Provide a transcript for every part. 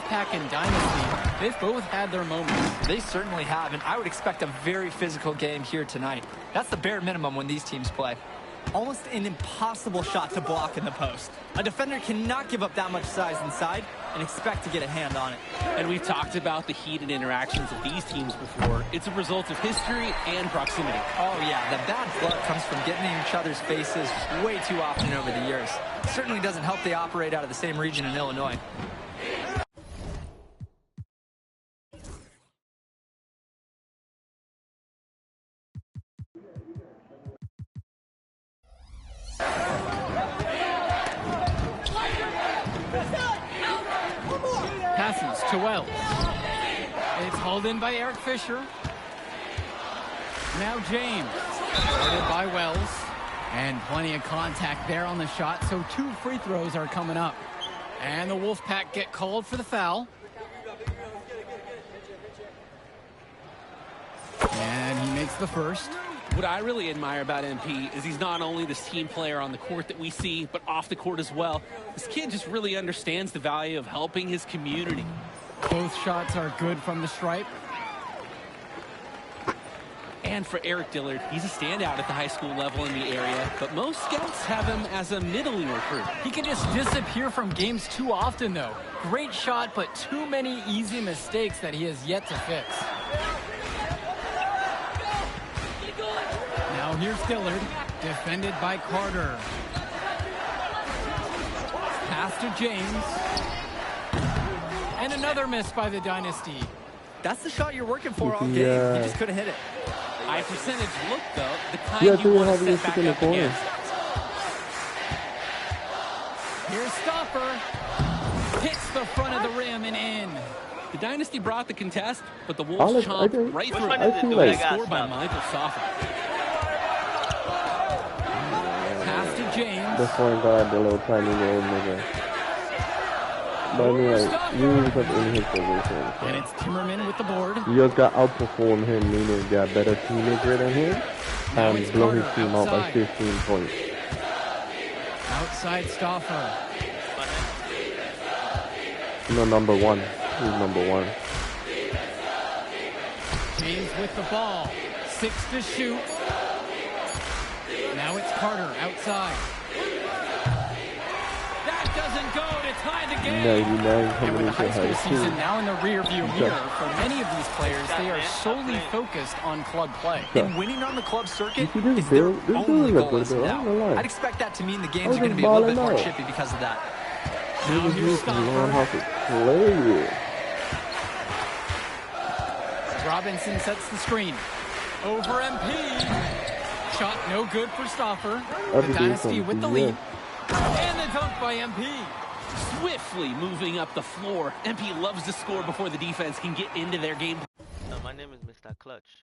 Wolfpack and Dynasty, they've both had their moments. They certainly have, and I would expect a very physical game here tonight. That's the bare minimum when these teams play. Almost an impossible shot to block in the post. A defender cannot give up that much size inside and expect to get a hand on it. And we've talked about the heated interactions of these teams before. It's a result of history and proximity. Oh yeah, the bad blood comes from getting in each other's faces way too often over the years. Certainly doesn't help they operate out of the same region in Illinois. Passes to Wells. It's hauled in by Eric Fisher. Now James. Guarded by Wells. And plenty of contact there on the shot, so 2 free throws are coming up. And the Wolfpack get called for the foul. And he makes the first. What I really admire about MP is he's not only this team player on the court that we see, but off the court as well. This kid just really understands the value of helping his community. Both shots are good from the stripe. And for Eric Dillard, he's a standout at the high school level in the area, but most scouts have him as a middling recruit. He can just disappear from games too often, though. Great shot, but too many easy mistakes that he has yet to fix. Now here's Dillard, defended by Carter. Pass to James. And another miss by the Dynasty. That's the shot you're working for all game. He just couldn't hit it. High percentage look, though, the kind you want to set back up against. Here's Stopper. Hits the front of the rim and in. The Dynasty brought the contest, but the Wolves chomped right through it. Scored by Michael Stoffer. Pass to James. That's why I got the little tiny little nigga. But I mean, like, you really put in his position. So. And it's Timmerman with the board. You just got outperform him, meaning got better teammates than him, and blow his team out by 15 points. Outside Stoffer. No, number one. He's number one. James with the ball. 6 to shoot. Now it's Carter outside. That doesn't go to tie the game. 99 and with the high school season team. now in the rear view mirror, for many of these players, they are solely focused on club play. And winning on the club circuit is their only goal as of now. I'd expect that to mean the games are going to be a little bit more chippy because of that. Now here's Stopper. Robinson sets the screen. Over MP. Shot no good for Stoffer. The Dynasty with the lead. And the dunk by MP. Swiftly moving up the floor. MP loves to score before the defense can get into their game. My name is Mr. Clutch.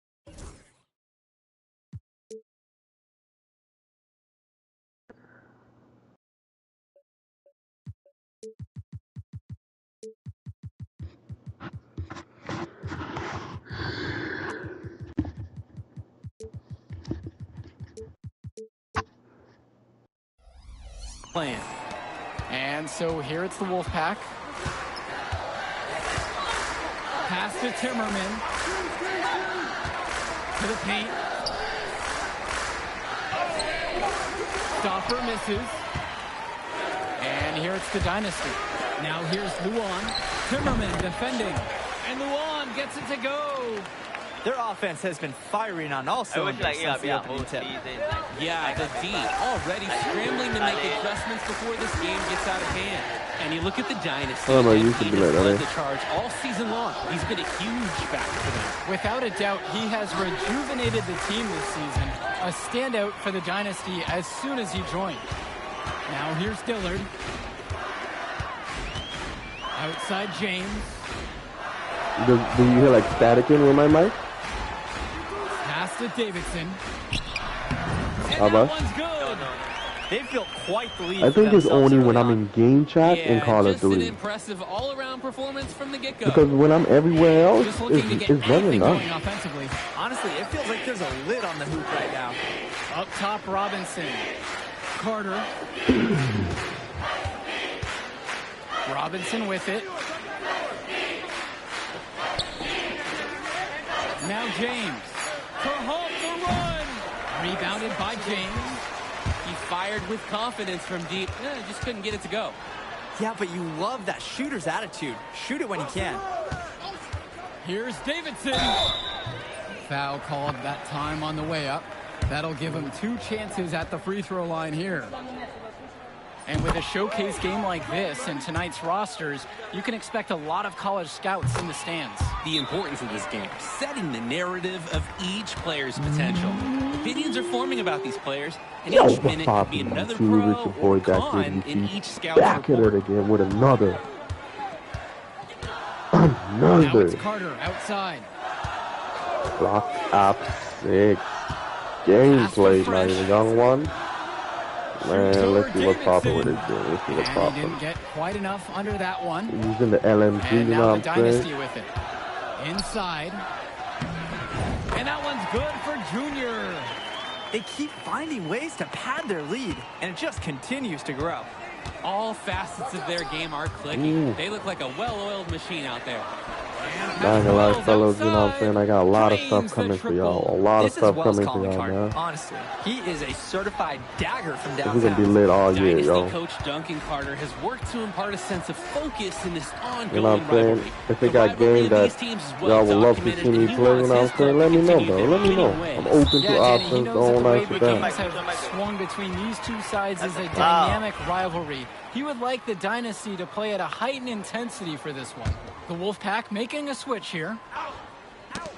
Plan. And so here it's the Wolfpack. Pass to Timmerman. To the paint. Stopper misses. And here it's the Dynasty. Now here's Luan. Timmerman defending. And Luan gets it to go. Their offense has been firing on all cylinders since the opening tip. Yeah, the D already scrambling to make adjustments before this game gets out of hand. And you look at the Dynasty. He's led the charge all season long. He's been a huge factor for them. Without a doubt, he has rejuvenated the team this season. A standout for the Dynasty as soon as he joined. Now here's Dillard. Outside James. Do you hear like staticking with my mic? Pass to Davidson. How about? They've built quite the lead. I think it's only when I'm in game chat in Call of Duty. An impressive all-around performance from the get-go. Because when I'm everywhere else, it's never enough. Offensively. Honestly, it feels like there's a lid on the hoop right now. Up top, Robinson. Carter. Robinson with it. Now James to halt the run. Rebounded by James. He fired with confidence from deep. Just couldn't get it to go. Yeah, but you love that shooter's attitude. Shoot it when he can. Here's Davidson. Foul called that time on the way up. That'll give him 2 chances at the free throw line here. And with a showcase game like this in tonight's rosters, you can expect a lot of college scouts in the stands. The importance of this game, setting the narrative of each player's potential. Opinions are forming about these players, and each minute could be another pro or con in each scout's back at it again with another. Now it's Carter outside. Block up 6. Gameplay, not even young one. Man, let's see what's popping with this game. Let's see what's popping. He didn't get quite enough under that one. Using the LMG, and you know now what the I'm saying? Dynasty with it. Inside. And that one's good for Junior. They keep finding ways to pad their lead, and it just continues to grow. All facets of their game are clicking. They look like a well-oiled machine out there. Not gonna lie, fellas, you know what I'm saying? I got a lot of stuff coming for y'all. A lot of stuff coming for y'all, man. Honestly, he is a certified dagger from downtown. He's gonna be lit all year, Dynasty yo. coach Duncan Carter has worked to impart a sense of focus in this ongoing You know what I'm saying? rivalry. If they The got rivalry game of that these teams is well y'all would love to documented, see me and he play, you wants know what his I'm saying? club Let to me know, continue though. their Let me know. winning ways. I'm open to Yeah, Danny, he options, knows all that the way nice the with that. games have swung between these two sides is a dynamic rivalry. He would like the Dynasty to play at a heightened intensity for this one. The Wolfpack making a switch here.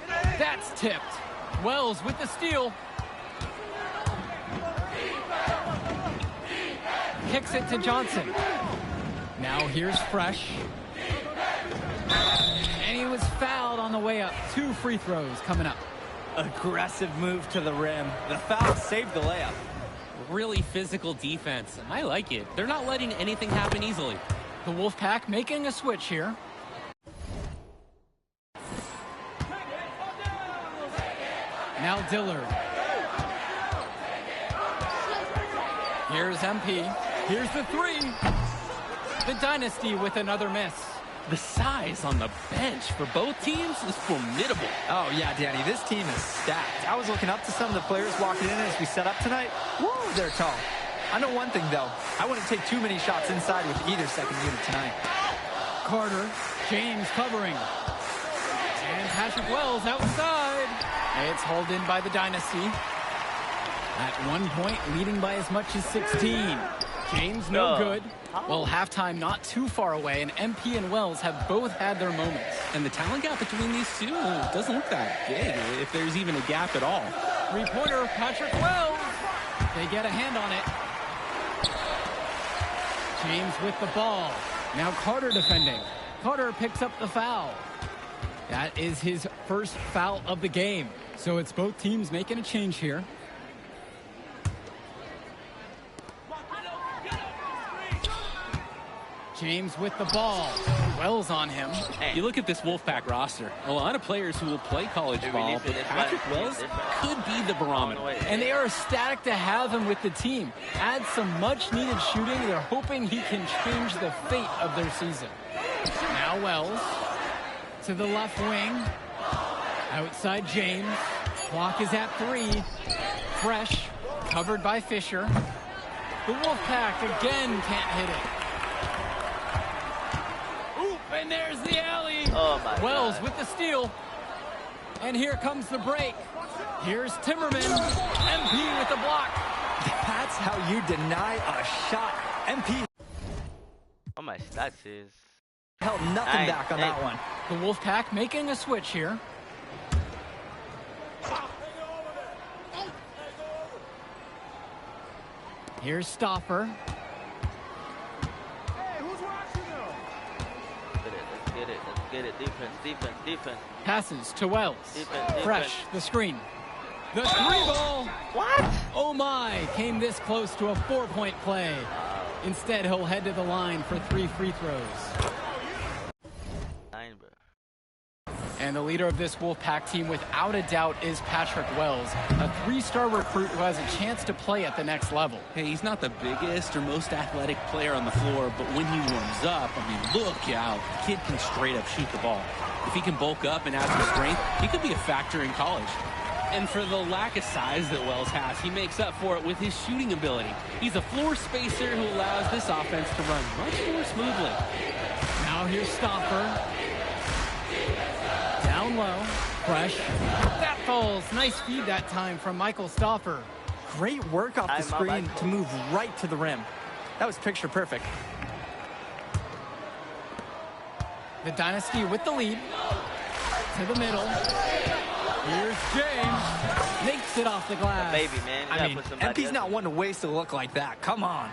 That's tipped. Wells with the steal. Kicks it to Johnson. Now here's Fresh. And he was fouled on the way up. 2 free throws coming up. Aggressive move to the rim. The foul saved the layup. Really physical defense. I like it. They're not letting anything happen easily. The Wolfpack making a switch here. Now Dillard. Here's MP. Here's the 3. The Dynasty with another miss. The size on the bench for both teams is formidable. Oh, yeah, Danny, this team is stacked. I was looking up to some of the players walking in as we set up tonight. Woo, they're tall. I know one thing, though. I wouldn't take too many shots inside with either second unit tonight. Carter, James covering. And Patrick Wells outside. It's hauled in by the Dynasty. At one point, leading by as much as 16. James, no good. Well, halftime not too far away, and MP and Wells have both had their moments. And the talent gap between these two doesn't look that big, if there's even a gap at all. 3-pointer, Patrick Wells. They get a hand on it. James with the ball. Now Carter defending. Carter picks up the foul. That is his first foul of the game. So it's both teams making a change here. James with the ball. Wells on him. You look at this Wolfpack roster, a lot of players who will play college ball, but Patrick Wells could be the barometer. And they are ecstatic to have him with the team. Adds some much-needed shooting. They're hoping he can change the fate of their season. Now Wells to the left wing. Outside James. Clock is at 3. Fresh, covered by Fisher. The Wolfpack again can't hit it. And there's the alley. Oh my Wells God. with the steal. And here comes the break. Here's Timmerman. MP with the block. That's how you deny a shot. MP Oh my stats is. held nothing back on that one. The Wolfpack making a switch here. Here's Stopper. Let's get it. Defense. Passes to Wells. Defense. Fresh, the screen. The 3-ball. What? Oh my, came this close to a 4-point play. Instead, he'll head to the line for 3 free throws. 9, bro. And the leader of this Wolfpack team, without a doubt, is Patrick Wells, a 3-star recruit who has a chance to play at the next level. Hey, he's not the biggest or most athletic player on the floor, but when he warms up, I mean, look out. The kid can straight up shoot the ball. If he can bulk up and add some strength, he could be a factor in college. And for the lack of size that Wells has, he makes up for it with his shooting ability. He's a floor spacer who allows this offense to run much more smoothly. Now here's Stoffer. Down low. Fresh. That falls. Nice feed that time from Michael Stoffer. Great work off the screen to move right to the rim. That was picture perfect. The Dynasty with the lead. To the middle. Here's James. Makes it off the glass. Baby, man. I mean, MP's not one to waste a look like that. Come on.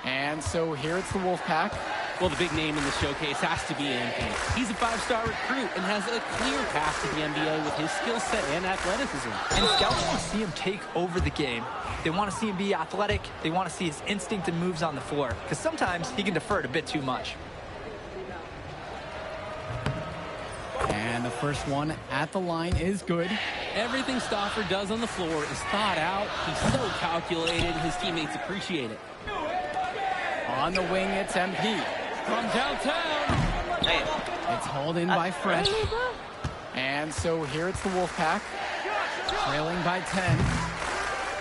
And so here it's the Wolfpack. Well, the big name in the showcase has to be MP. He's a 5-star recruit and has a clear path to the NBA with his skill set and athleticism. And scouts want to see him take over the game. They want to see him be athletic. They want to see his instinct and moves on the floor. Because sometimes he can defer it a bit too much. And the first one at the line is good. Everything Stoffer does on the floor is thought out. He's so calculated. His teammates appreciate it. On the wing, it's MP. From downtown. It's hauled in by Fresh. And so here it's the Wolfpack. Trailing by 10.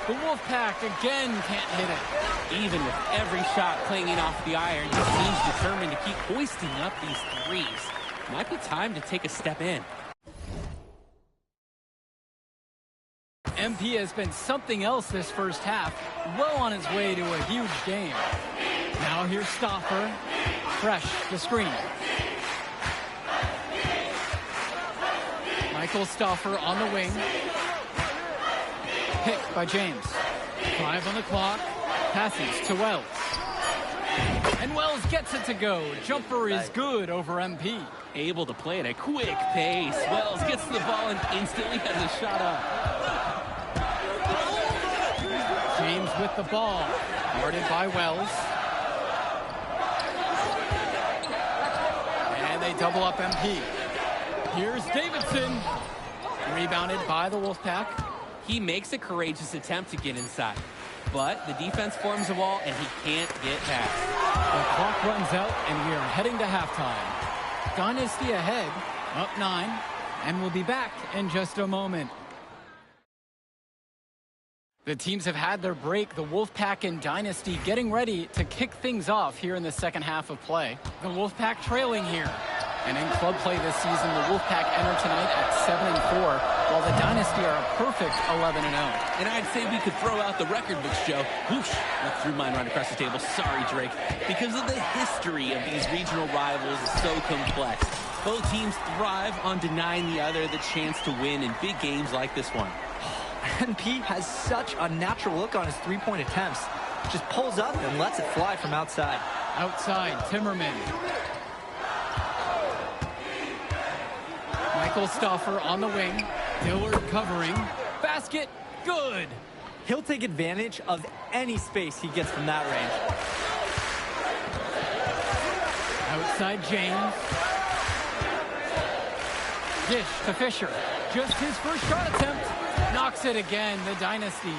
The Wolfpack again can't hit it. Even with every shot clanging off the iron, he seems determined to keep hoisting up these threes. Might be time to take a step in. MP has been something else this first half. Well on his way to a huge game. Now here's Stoffer. Fresh, the screen. Michael Stoffer on the wing. Pick by James. 5 on the clock. Passes to Wells. And Wells gets it to go. Jumper is good over MP. Able to play at a quick pace. Wells gets the ball and instantly has a shot up. James with the ball. Guarded by Wells. And they double up MP. Here's Davidson. Rebounded by the Wolfpack. He makes a courageous attempt to get inside. But the defense forms a wall and he can't get past. The clock runs out and we are heading to halftime. Dynasty ahead, up 9, and we'll be back in just a moment. The teams have had their break, the Wolfpack and Dynasty getting ready to kick things off here in the second half of play. The Wolfpack trailing here. And in club play this season, the Wolfpack enter tonight at 7-4, while the Dynasty are a perfect 11-0. And I'd say we could throw out the record books, Joe. Whoosh, I threw mine right across the table. Sorry, Drake. Because of the history of these regional rivals is so complex. Both teams thrive on denying the other the chance to win in big games like this one. MP has such a natural look on his three-point attempts. Just pulls up and lets it fly from outside. Outside, Timmerman. Michael Stoffer on the wing. Dillard covering. Basket, good. He'll take advantage of any space he gets from that range. Outside James. Dish to Fisher. Just his first shot attempt. Knocks it again, the Dynasty.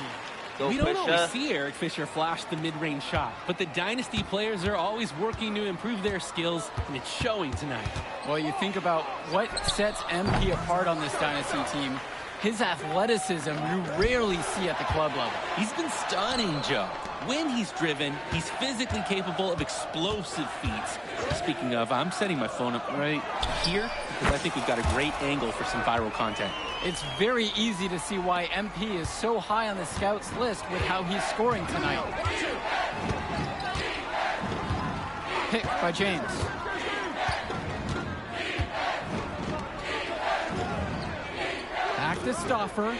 We don't always see Eric Fisher flash the mid-range shot, but the Dynasty players are always working to improve their skills, and it's showing tonight. Well, you think about what sets MP apart on this Dynasty team. His athleticism you rarely see at the club level. He's been stunning, Joe. When he's driven, he's physically capable of explosive feats. Speaking of, I'm setting my phone up right here because I think we've got a great angle for some viral content. It's very easy to see why MP is so high on the scouts list with how he's scoring tonight. Pick by James. Back to Stoffer.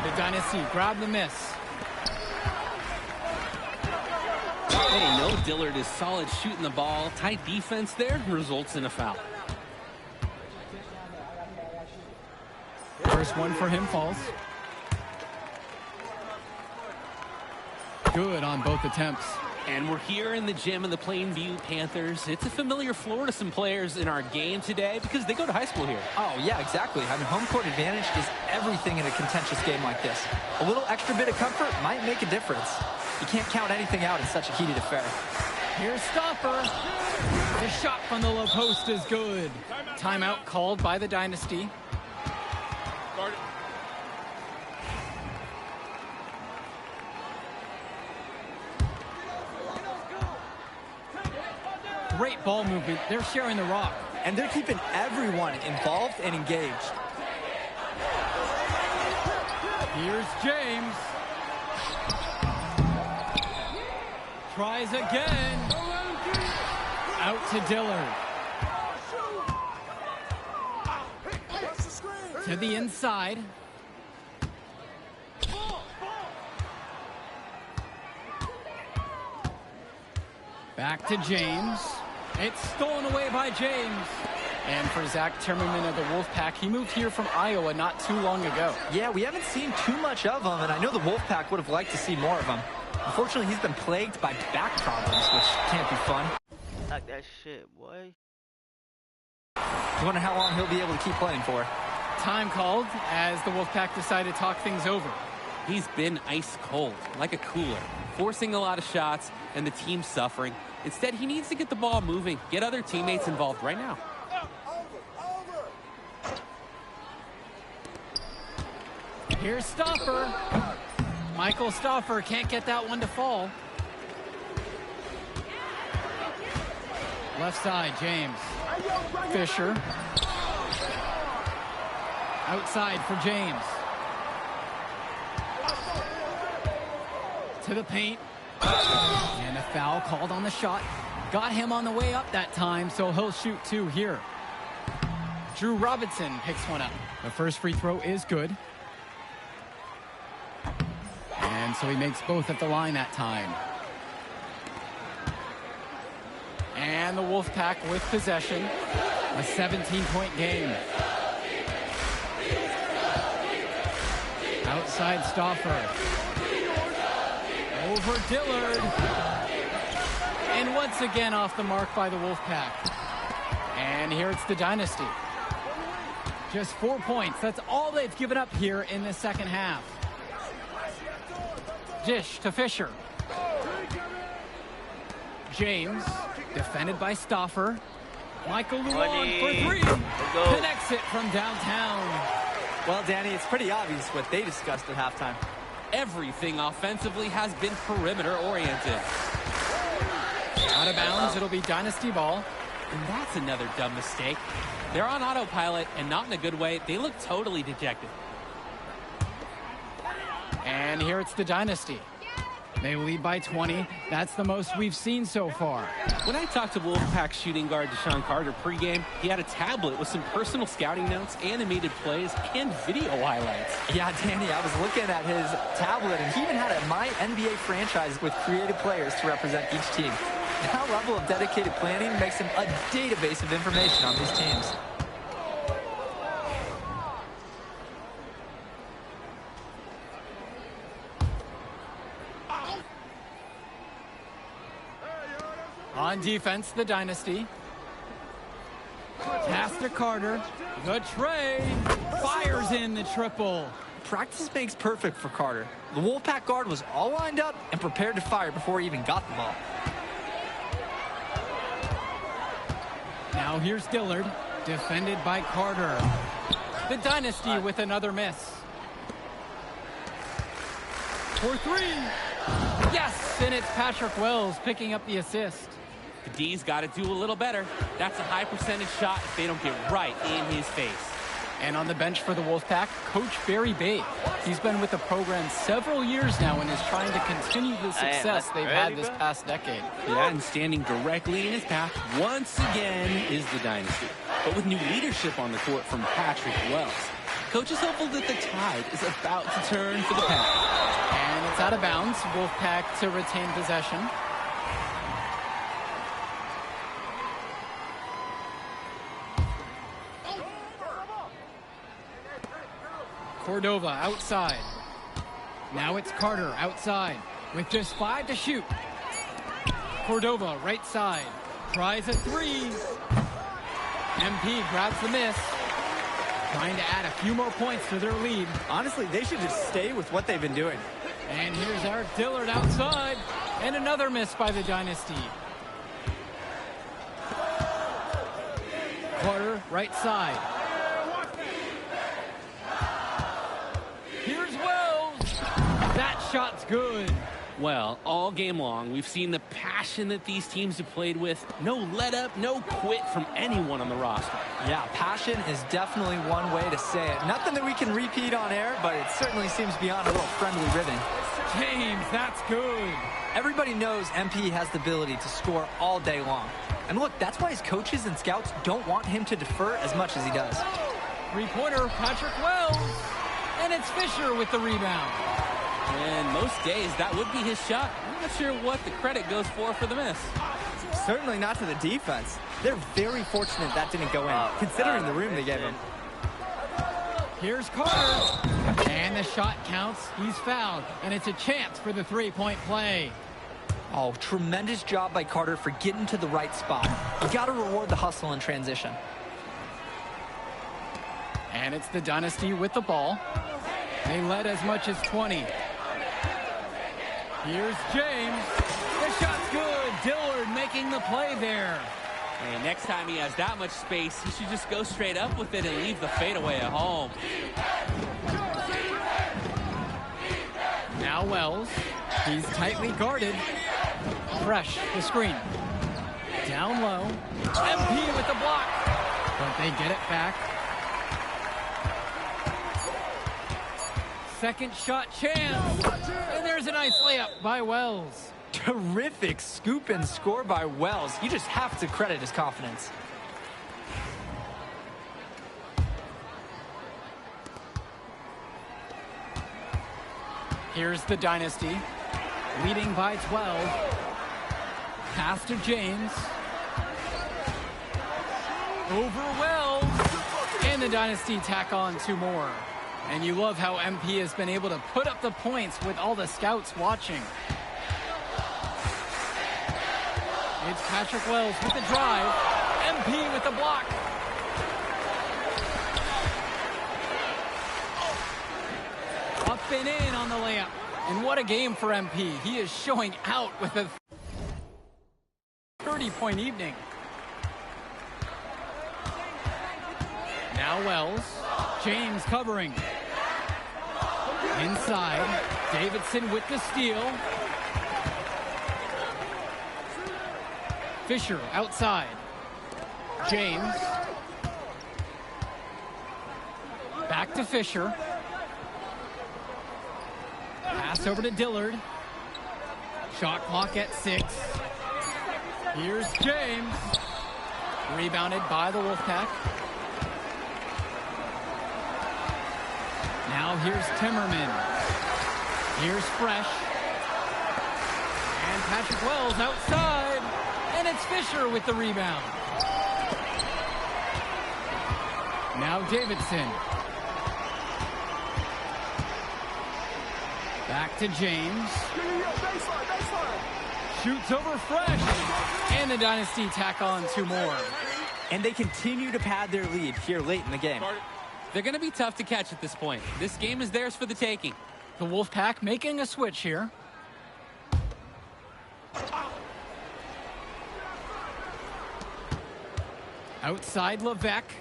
The Dynasty grab the miss. Hey, no, Dillard is solid shooting the ball. Tight defense there results in a foul. First one for him falls. Good on both attempts. And we're here in the gym of the Plainview Panthers. It's a familiar floor to some players in our game today because they go to high school here. Oh, yeah, exactly. Having home court advantage is everything in a contentious game like this. A little extra bit of comfort might make a difference. You can't count anything out in such a heated affair. Here's Stopper. The shot from the low post is good. Timeout called by the Dynasty. Great ball movement. They're sharing the rock. And they're keeping everyone involved and engaged. Here's James. Tries again. Out to Dillard. To the inside. Back to James. It's stolen away by James. And for Zach Timmerman of the Wolfpack, he moved here from Iowa not too long ago. Yeah, we haven't seen too much of him, and I know the Wolfpack would have liked to see more of him. Unfortunately, he's been plagued by back problems, which can't be fun. Like that shit, boy. I wonder how long he'll be able to keep playing for. Time called as the Wolfpack decide to talk things over. He's been ice cold, like a cooler, forcing a lot of shots, and the team's suffering. Instead, he needs to get the ball moving, get other teammates involved right now. Here's Stoffer. Michael Stoffer can't get that one to fall. Left side, James. Fisher. Outside for James. To the paint. And a foul called on the shot. Got him on the way up that time, so he'll shoot two here. Drew Robinson picks one up. The first free throw is good. And so he makes both at the line that time. And the Wolfpack with possession. A 17-point game. Outside Stoffer. Over Dillard. And once again off the mark by the Wolfpack. And here it's the Dynasty. Just 4 points. That's all they've given up here in the second half. Dish to Fisher. James, defended by Stoffer. Michael Luong for three. Connects it from downtown. Well, Danny, it's pretty obvious what they discussed at halftime. Everything offensively has been perimeter oriented. Out of bounds, it'll be Dynasty ball. And that's another dumb mistake. They're on autopilot and not in a good way. They look totally dejected. And here it's the Dynasty. They lead by 20. That's the most we've seen so far. When I talked to Wolfpack shooting guard Deshaun Carter pregame, he had a tablet with some personal scouting notes, animated plays, and video highlights. Yeah, Danny, I was looking at his tablet, and he even had a My NBA franchise with creative players to represent each team. That level of dedicated planning makes him a database of information on these teams. On defense, the Dynasty. Pass to Carter. The tray. Fires in the triple. Practice makes perfect for Carter. The Wolfpack guard was all lined up and prepared to fire before he even got the ball. Now here's Dillard, defended by Carter. The Dynasty with another miss. For three. Yes, and it's Patrick Wells picking up the assist. The D's got to do a little better. That's a high percentage shot if they don't get right in his face. And on the bench for the Wolfpack, Coach Barry Babe. He's been with the program several years now and is trying to continue the success they've had this past decade. Yeah, and standing directly in his path once again is the Dynasty. But with new leadership on the court from Patrick Wells, Coach is hopeful that the tide is about to turn for the Pack. And it's out of bounds. Wolfpack to retain possession. Cordova outside. Now it's Carter outside with just 5 to shoot. Cordova, right side. Tries a three. MP grabs the miss. Trying to add a few more points to their lead. Honestly, they should just stay with what they've been doing. And here's Eric Dillard outside. And another miss by the Dynasty. Carter, right side. Here's Wells. That shot's good. Well, all game long, we've seen the passion that these teams have played with. No let up, no quit from anyone on the roster. Yeah, passion is definitely one way to say it. Nothing that we can repeat on air, but it certainly seems beyond a little friendly ribbon. James, that's good. Everybody knows MP has the ability to score all day long. And look, that's why his coaches and scouts don't want him to defer as much as he does. Three-pointer, Patrick Wells. And it's Fisher with the rebound. And most days, that would be his shot. I'm not sure what the credit goes for the miss. Certainly not to the defense. They're very fortunate that didn't go in, considering the room they gave him. Here's Carter. And the shot counts. He's fouled. And it's a chance for the three-point play. Oh, tremendous job by Carter for getting to the right spot. You got to reward the hustle in transition. And it's the Dynasty with the ball. They led as much as 20. Here's James. The shot's good. Dillard making the play there. And next time he has that much space, he should just go straight up with it and leave the fadeaway at home. Now Wells. He's tightly guarded. Fresh, the screen. Down low. MP with the block. But they get it back. Second shot chance. And there's a nice layup by Wells. Terrific scoop and score by Wells. You just have to credit his confidence. Here's the Dynasty, leading by 12. Pass to James. Over Wells. And the Dynasty tack on two more. And you love how MP has been able to put up the points with all the scouts watching. It's Patrick Wells with the drive. MP with the block. Up and in on the layup. And what a game for MP. He is showing out with a 30-point evening. Now Wells. James covering. Inside. Davidson with the steal. Fisher outside. James. Back to Fisher. Pass over to Dillard. Shot clock at 6. Here's James. Rebounded by the Wolfpack. Now here's Timmerman. Here's Fresh. And Patrick Wells outside. And it's Fisher with the rebound. Now Davidson. Back to James. Shoots over Fresh. And the Dynasty tack on two more. And they continue to pad their lead here late in the game. They're going to be tough to catch at this point. This game is theirs for the taking. The Wolfpack making a switch here. Outside Levesque.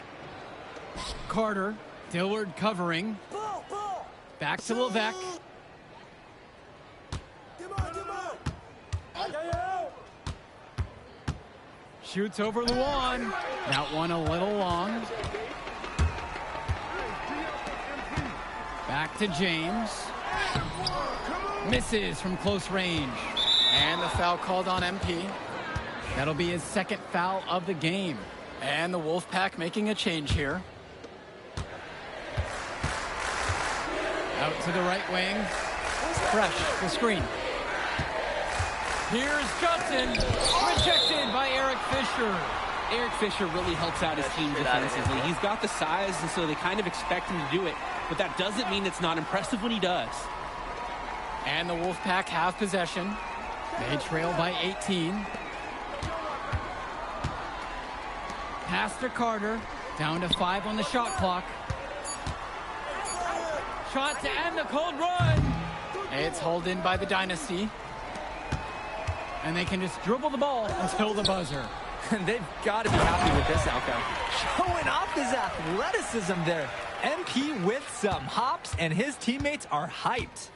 Carter. Dillard covering. Back to Levesque. Shoots over Luan. That one a little long. Back to James. Misses from close range. And the foul called on MP. That'll be his second foul of the game. And the Wolfpack making a change here. Out to the right wing. Fresh, the screen. Here's Johnson. Rejected by Eric Fisher. Eric Fisher really helps out his team defensively. He's got the size, and so they kind of expect him to do it. But that doesn't mean it's not impressive when he does. And the Wolfpack have possession. They trail by 18. Pass to Carter. Down to 5 on the shot clock. Shot to end the cold run. It's hauled in by the Dynasty. And they can just dribble the ball until the buzzer. They've got to be happy with this outcome. Showing off his athleticism there. MP with some hops, and his teammates are hyped.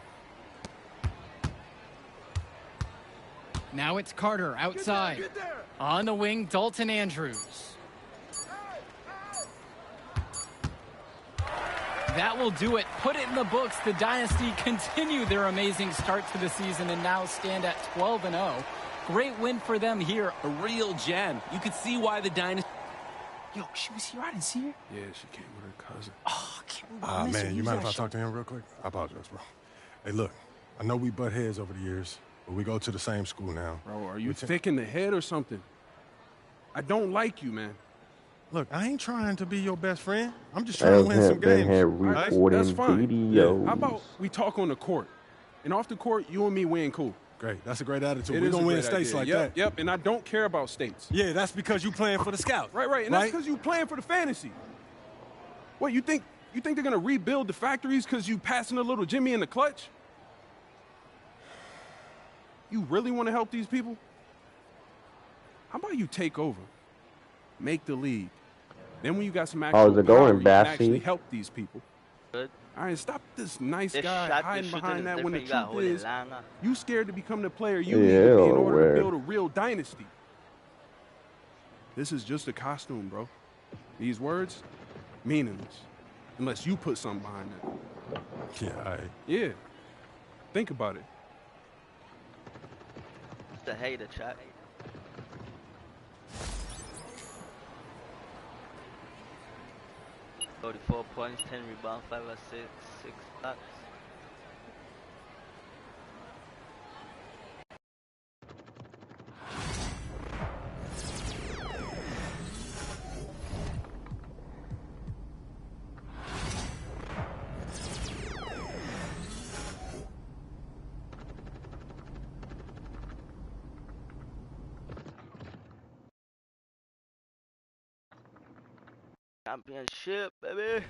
Now it's Carter outside. On the wing, Dalton Andrews. That will do it. Put it in the books. The Dynasty continue their amazing start to the season and now stand at 12-0. Great win for them here. A real gem. You could see why the Dynasty... Yo, she was here. I didn't see her. Yeah, she came with her cousin. Oh, I can't believe Man, you mind if I talk to him real quick? I apologize, bro. Hey, look, I know we butt heads over the years, but we go to the same school now. Bro, are you thick in the head or something? I don't like you, man. Look, I ain't trying to be your best friend. I'm just trying to win some games. That's fine. Videos. How about we talk on the court? And off the court, you and me win cool. Great. That's a great attitude. We're going to win states like that. Yep, and I don't care about states. Yeah, that's because you playing for the Scouts. Right. And that's because you playing for the fantasy. What, you think they're going to rebuild the factories because you passing a little Jimmy in the clutch? You really want to help these people? How about you take over? Make the league. Then when you got some actual power, you can actually help these people. Good. All right, stop this nice This guy shot, hiding this behind shooting that is when the different. You gotta truth is, hold it line up. you scared to become the player you need to be in order to build a real dynasty. This is just a costume, bro. These words, meaningless, unless you put something behind it. Yeah, Yeah. Think about it. The hater chat. "44 points, 10 rebounds, 5 assists, 6 blocks." Championship, baby.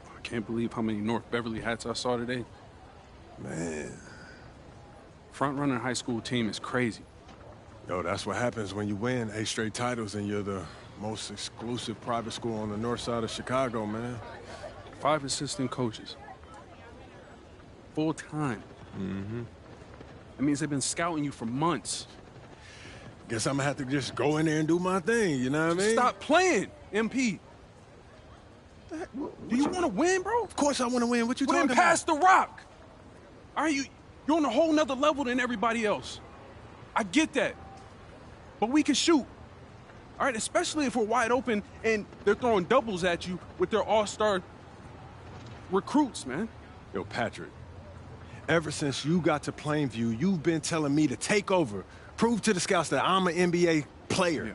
I can't believe how many North Beverly hats I saw today. Man. Front-running high school team is crazy. Yo, that's what happens when you win 8 straight titles and you're the most exclusive private school on the north side of Chicago, man. 5 assistant coaches. Full time. Mm-hmm. That means they've been scouting you for months. Guess I'm gonna have to just go in there and do my thing, you know what I mean? Stop playing, MP. Do you want to win, bro? Of course I want to win. What you talking Then about? pass the rock. All right, you're on a whole nother level than everybody else. I get that. But we can shoot. All right, especially if we're wide open and they're throwing doubles at you with their all-star recruits, man. Yo, Patrick, ever since you got to Plainview, you've been telling me to take over, prove to the scouts that I'm an NBA player. Yeah.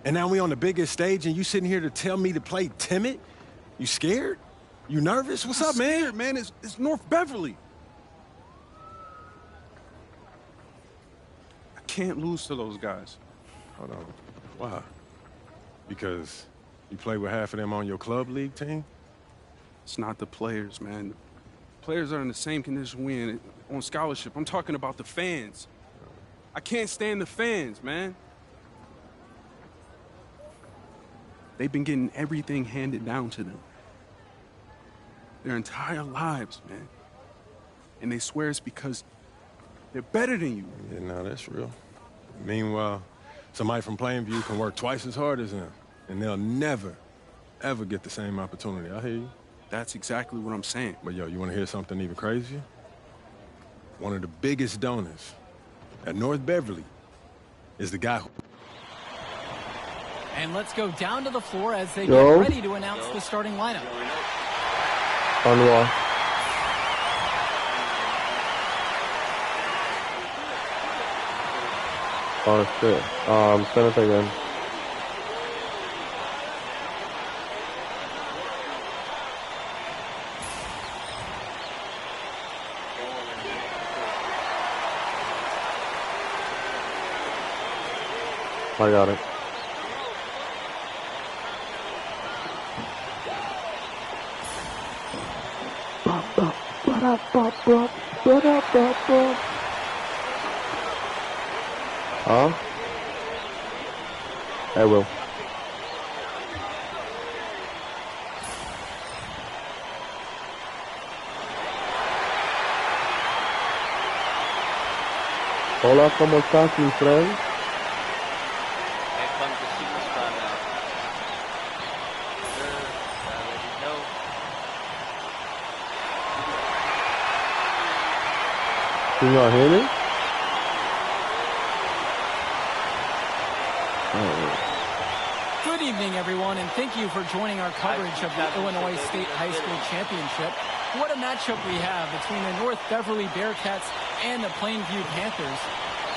And now we on the biggest stage and you sitting here to tell me to play timid? You scared? You nervous? What's up, man? Scared, man. It's North Beverly. I can't lose to those guys. Hold on. Why? Because you play with half of them on your club league team? It's not the players, man. The players are in the same condition we in on scholarship. I'm talking about the fans. I can't stand the fans, man. They've been getting everything handed down to them. Their entire lives, man. And they swear it's because they're better than you. Yeah, no, that's real. Meanwhile, somebody from Plainview can work twice as hard as them, and they'll never, ever get the same opportunity. I hear you. That's exactly what I'm saying. But, yo, you want to hear something even crazier? One of the biggest donors at North Beverly is the guy who... And let's go down to the floor as they get ready to announce the starting lineup. On the wall. Oh shit. Send it again. I got it. Huh? I will. Hola, ¿cómo estás, mi friend? Here comes the superstar now. I already know. Can y'all hear me? Good evening, everyone, and thank you for joining our coverage of the Illinois State High School Championship. What a matchup we have between the North Beverly Bearcats and the Plainview Panthers.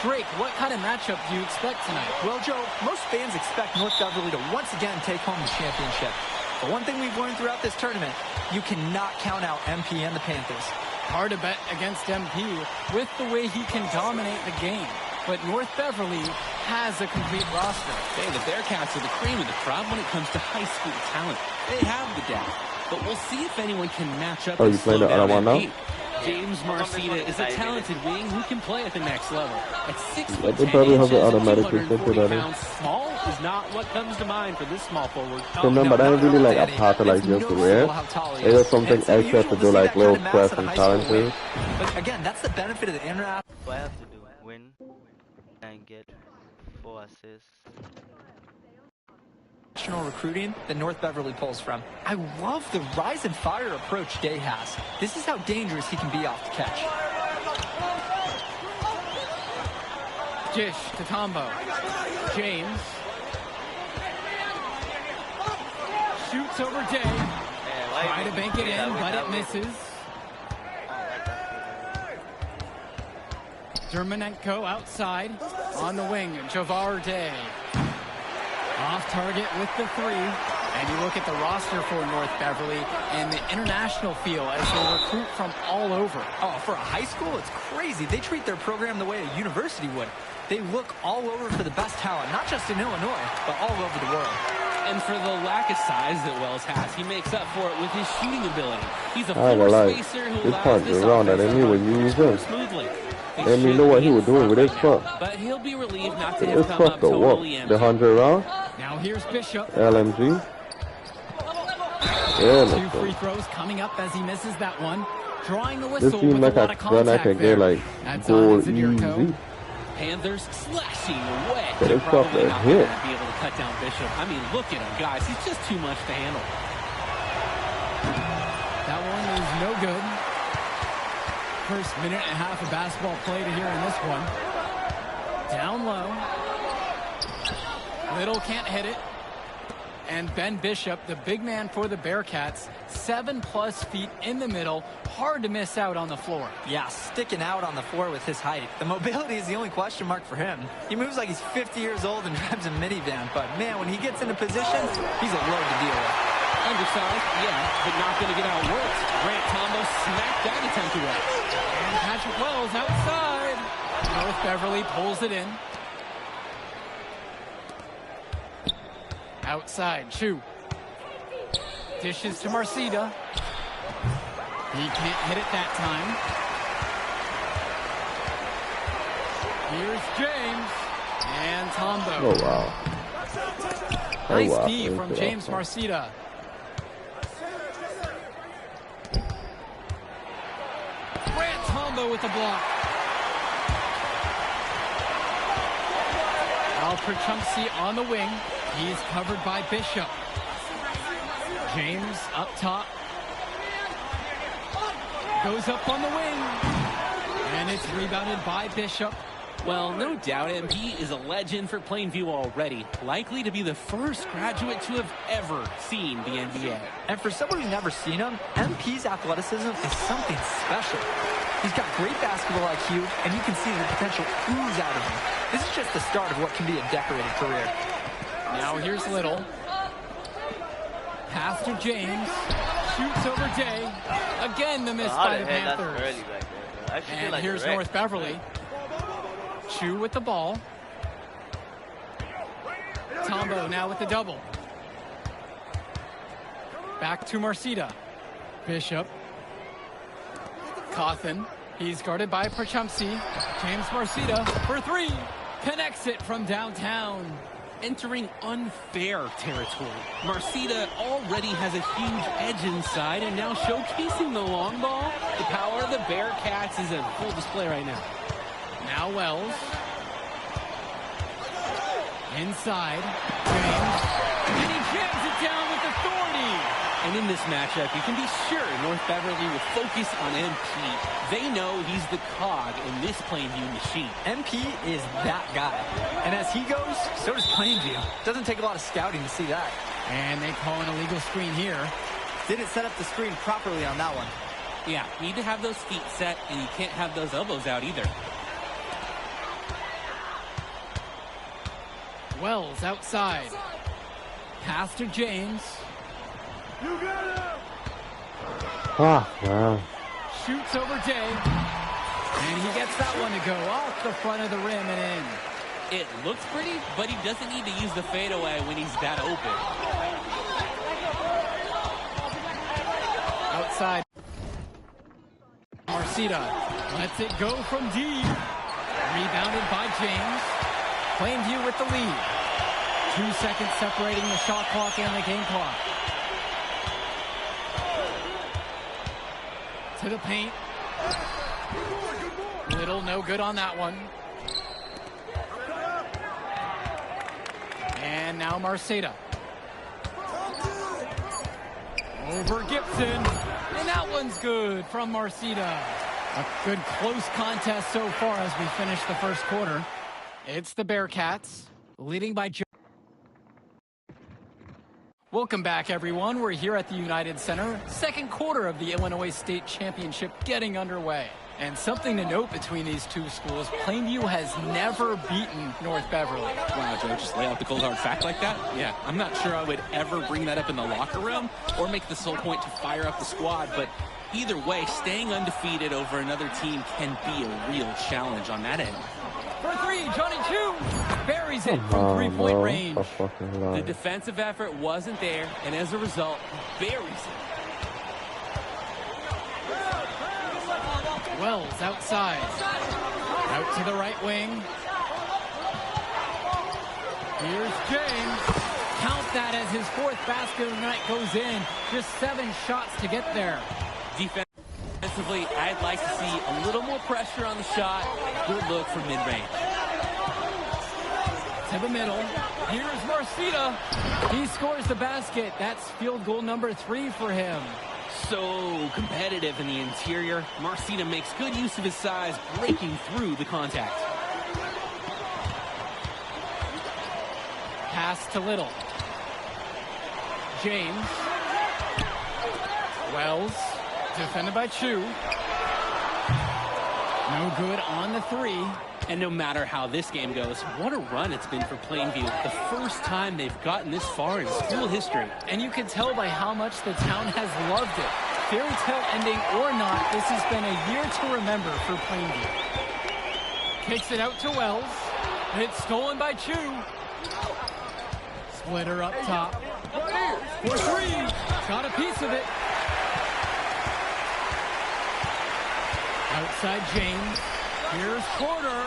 Drake, what kind of matchup do you expect tonight? Well, Joe, most fans expect North Beverly to once again take home the championship. But one thing we've learned throughout this tournament, you cannot count out MP and the Panthers. Hard to bet against MP with the way he can dominate the game. But North Beverly has a complete roster. Hey, the Bearcats are the cream of the crop when it comes to high school talent. They have the depth, but we'll see if anyone can match up. Oh, you playing the other one now? James Marcita is a talented wing who can play at the next level. At 6 They foot 10 probably have inches the and automatic 240 receptor pounds, small is not what comes to mind for this small forward. Remember, that ain't really like a part of like your career. It is something extra to do like little press and challenges. But again, that's the benefit of the international. What I have to do? Win and get 4 assists. Recruiting that North Beverly pulls from. I love the rise and fire approach Day has. This is how dangerous he can be off the catch. Dish to Tombo. James. Shoots over Day. Try to bank it in, but it misses. Dermanenko outside. On the wing, Javar Day. Off target with the 3. And you look at the roster for North Beverly and the international feel as they recruit from all over. Oh, for a high school, it's crazy. They treat their program the way a university would. They look all over for the best talent, not just in Illinois, but all over the world. And for the lack of size that Wells has, he makes up for it with his shooting ability. He's a floor spacer who allows this offense to run smoothly. And you know what he was doing with his foot? But he'll be relieved not to have come up the totally empty. The 100 round? Now here's Bishop. LMG. Yeah, 2 free throws coming up as he misses that one. Drawing the whistle this team with a lot of contact there. Like That's goal on Zidurko. Panthers slashing away. But They're it's tough probably to not hit. going to be able to cut down Bishop. I mean, look at him, guys. He's just too much to handle. That one is no good. First minute and a half of basketball play to hear in this one. Down low. Little can't hit it. And Ben Bishop, the big man for the Bearcats, 7+ feet in the middle. Hard to miss out on the floor. Yeah, sticking out on the floor with his height. The mobility is the only question mark for him. He moves like he's 50 years old and drives a minivan. But, man, when he gets into position, he's a load to deal with. Undersized, yeah, but not going to get outworked. Grant Tombo smacked that attempt away. And Patrick Wells outside. North Beverly pulls it in. Outside, Chu. Dishes to Marcita. He can't hit it that time. Here's James. And Tombo. Oh, wow. Nice D from James Marcita. Grant Tombo with the block. Alfred Chumsey on the wing. He's covered by Bishop. James up top. Goes up on the wing. And it's rebounded by Bishop. Well, no doubt MP is a legend for Plainview already. Likely to be the first graduate to have ever seen the NBA. And for someone who's never seen him, MP's athleticism is something special. He's got great basketball IQ, and you can see the potential ooze out of him. This is just the start of what can be a decorated career. Now here's Little. Pass to James. Shoots over Day. Again, the miss by the Panthers. And here's North Beverly. Chu with the ball. combo now with the double. Back to Marcita. Bishop. Cawthon. He's guarded by Prachumsky. James Marcita for three. Connects it from downtown. Entering unfair territory. Marcita already has a huge edge inside and now showcasing the long ball. The power of the Bearcats is in full display right now. Now Wells. Inside. James. And he jams it down with authority. And in this matchup, you can be sure North Beverly will focus on MP. They know he's the cog in this Plainview machine. MP is that guy. And as he goes, so does Plainview. Doesn't take a lot of scouting to see that. And they call an illegal screen here. Didn't set up the screen properly on that one. Yeah, need to have those feet set, and you can't have those elbows out either. Wells outside. Pass to James. You got him! Ah, wow. Shoots over Day. And he gets that one to go off the front of the rim and in. It looks pretty, but he doesn't need to use the fadeaway when he's that open. Outside. Marcita lets it go from deep. Rebounded by James. Plainview with the lead. 2 seconds separating the shot clock and the game clock. To the paint. Little no good on that one. And now Marcita. Over Gibson. And that one's good from Marcita. A good close contest so far as we finish the first quarter. It's the Bearcats leading by Joe. Welcome back, everyone. We're here at the United Center. Second quarter of the Illinois State Championship getting underway. And something to note between these two schools, Plainview has never beaten North Beverly. Wow, Joe, just lay out the cold hard fact like that? Yeah, I'm not sure I would ever bring that up in the locker room or make the sole point to fire up the squad, but either way, staying undefeated over another team can be a real challenge on that end. For three, Johnny Chu buries it from three-point range. The defensive effort wasn't there, and as a result, buries it. Wells outside. Out to the right wing. Here's James. Count that as his fourth basket of the night goes in. Just 7 shots to get there. Defensively, I'd like to see a little more pressure on the shot. Good look from mid-range. To the middle. Here's Marcita. He scores the basket. That's field goal number 3 for him. So competitive in the interior. Marcita makes good use of his size, breaking through the contact. Pass to Little. James. Wells. Defended by Chu. No good on the 3. And no matter how this game goes, what a run it's been for Plainview. The first time they've gotten this far in school history. And you can tell by how much the town has loved it. Fairy tale ending or not, this has been a year to remember for Plainview. Kicks it out to Wells. It's stolen by Chu. Splitter up top. For 3. Got a piece of it. Outside James. Here's Porter.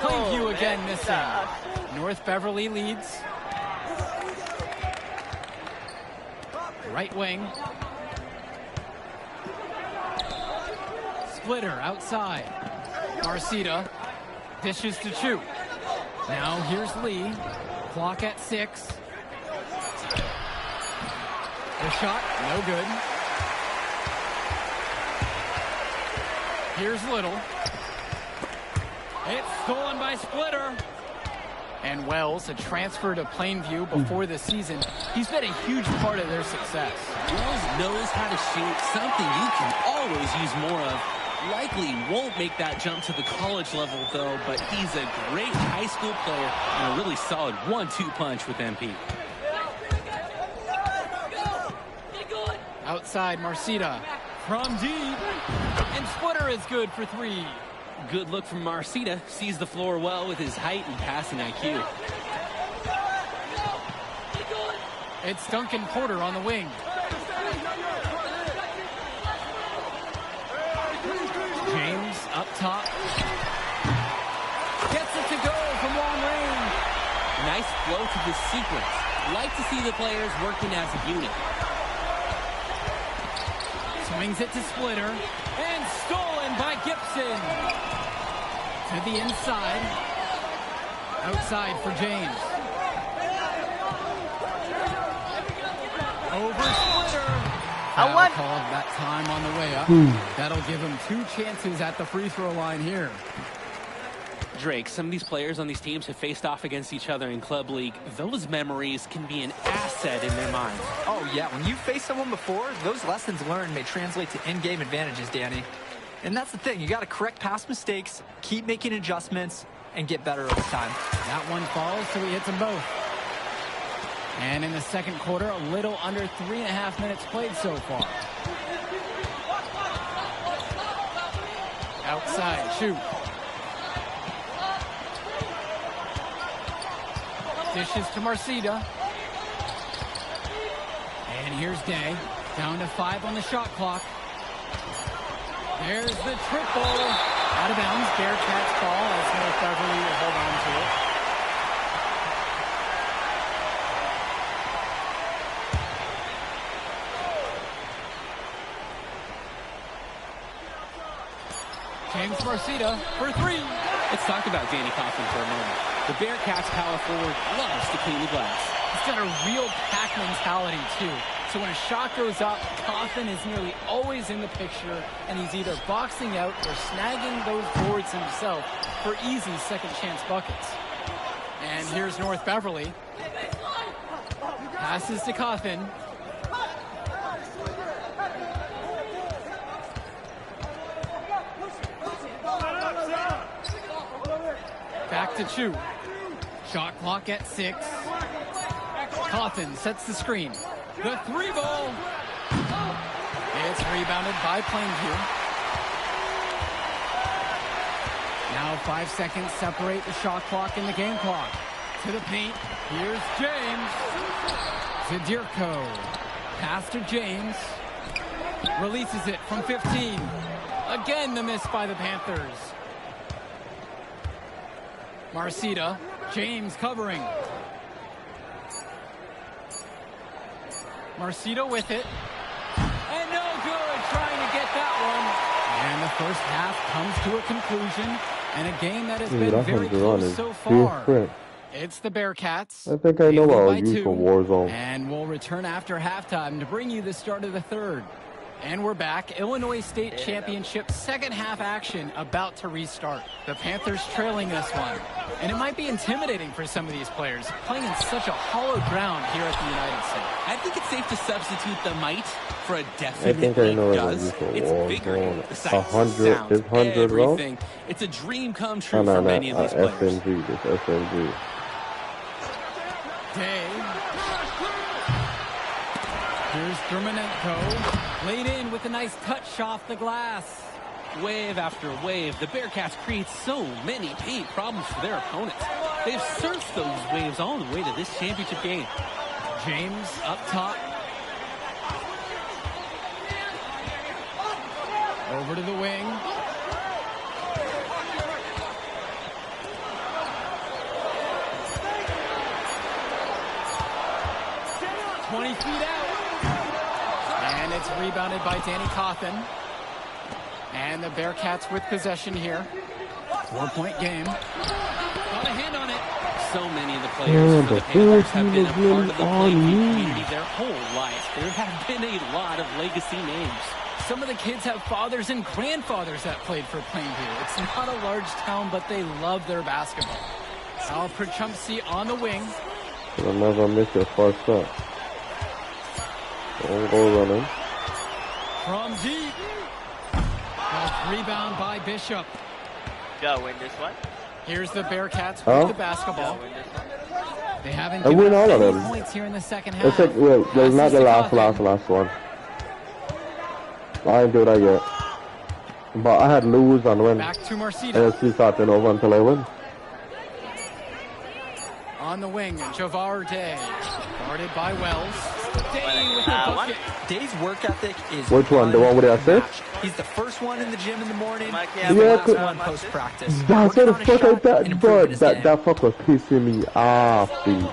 Plainview again missing. North Beverly leads. Right wing. Splitter outside. Marcita dishes to Chu. Now here's Lee. Clock at 6. The shot, no good. Here's Little. It's stolen by Splitter. And Wells, a transfer to Plainview before the season. He's been a huge part of their success. Wells knows how to shoot, something you can always use more of. Likely won't make that jump to the college level, though, but he's a great high school player and a really solid 1-2 punch with MP. Outside, Marcita. From deep. And Splitter is good for 3. Good look from Marcita. Sees the floor well with his height and passing IQ. It's Duncan Porter on the wing. James up top. Gets it to go from long range. Nice flow to this sequence. Like to see the players working as a unit. Swings it to Splitter. And stolen by Gibson. To the inside. Outside for James. Over Splitter. Foul called that time on the way up. That'll give him 2 chances at the free throw line here. Drake, some of these players on these teams have faced off against each other in Club League. Those memories can be an asset in their minds. Oh, yeah. When you face someone before, those lessons learned may translate to in-game advantages, Danny. And that's the thing. You got to correct past mistakes, keep making adjustments, and get better over time. That one falls, so he hits them both. And in the second quarter, a little under 3.5 minutes played so far. Outside, shoot. Dishes to Marcida. And here's Day. Down to 5 on the shot clock. There's the triple. Out of bounds. Bearcats ball as North Beverly will hold on to it. James Marcida for 3. Let's talk about Danny Coffin for a moment. The Bearcats power forward loves to clean the glass. He's got a real pack mentality, too. So when a shot goes up, Coffin is nearly always in the picture, and he's either boxing out or snagging those boards himself for easy second-chance buckets. And here's North Beverly. Passes to Coffin. Back to Chu. Shot clock at 6. Coffin sets the screen. The 3 ball. It's rebounded by Plainview. Now 5 seconds separate the shot clock and the game clock. To the paint. Here's James. Zadirko. Pass to James. Releases it from 15. Again, the miss by the Panthers. Marcida. James covering. Marcida with it. And no good, trying to get that one. And the first half comes to a conclusion. And a game that has been very close so far. It's the Bearcats. I think I know what I'll use for Warzone. And we'll return after halftime to bring you the start of the third. And we're back. Illinois State Championship second half action about to restart. The Panthers trailing this one. And it might be intimidating for some of these players playing in such a hollow ground here at the United Center. I think it's safe to substitute the might for a I definite think I know what I'll does. use for It's bigger. Warzone. The sights, 100, sounds, is 100 low? everything. It's a dream come true for many of these players. SMG, this SMG. Day. Here's Drumanenko. Laid in with a nice touch off the glass. Wave after wave, the Bearcats create so many paint problems for their opponents. They've surfed those waves all the way to this championship game. James up top. Over to the wing. "20 feet out. And it's rebounded by Danny Coffin. And the Bearcats with possession here. 4-point game. Got a hand on it. So many of the players for the Panthers have been a part of the Plainview community their whole life. There have been a lot of legacy names. Some of the kids have fathers and grandfathers that played for Plainview. It's not a large town, but they love their basketball. Al Perchumpsey on the wing. I'll never miss your first shot. Don't go running. From deep. A rebound by Bishop. Gotta win this one. Here's the Bearcats with the basketball. Gotta win this one. They haven't I win given all up of any them. points here in the second half. It's like, well, there's not the last one. I didn't do that yet. But I had lose and win. Back to Marcida. And it's starting over until I win. On the wing, Javar Day. Guarded by Wells. Day with the bucket. Day's work ethic is Which one? The one with the assist? He's the first one in the gym in the morning. Yeah, the last one post-practice. That's what the fuck I thought, bro. That fuck was pissing me off, dude.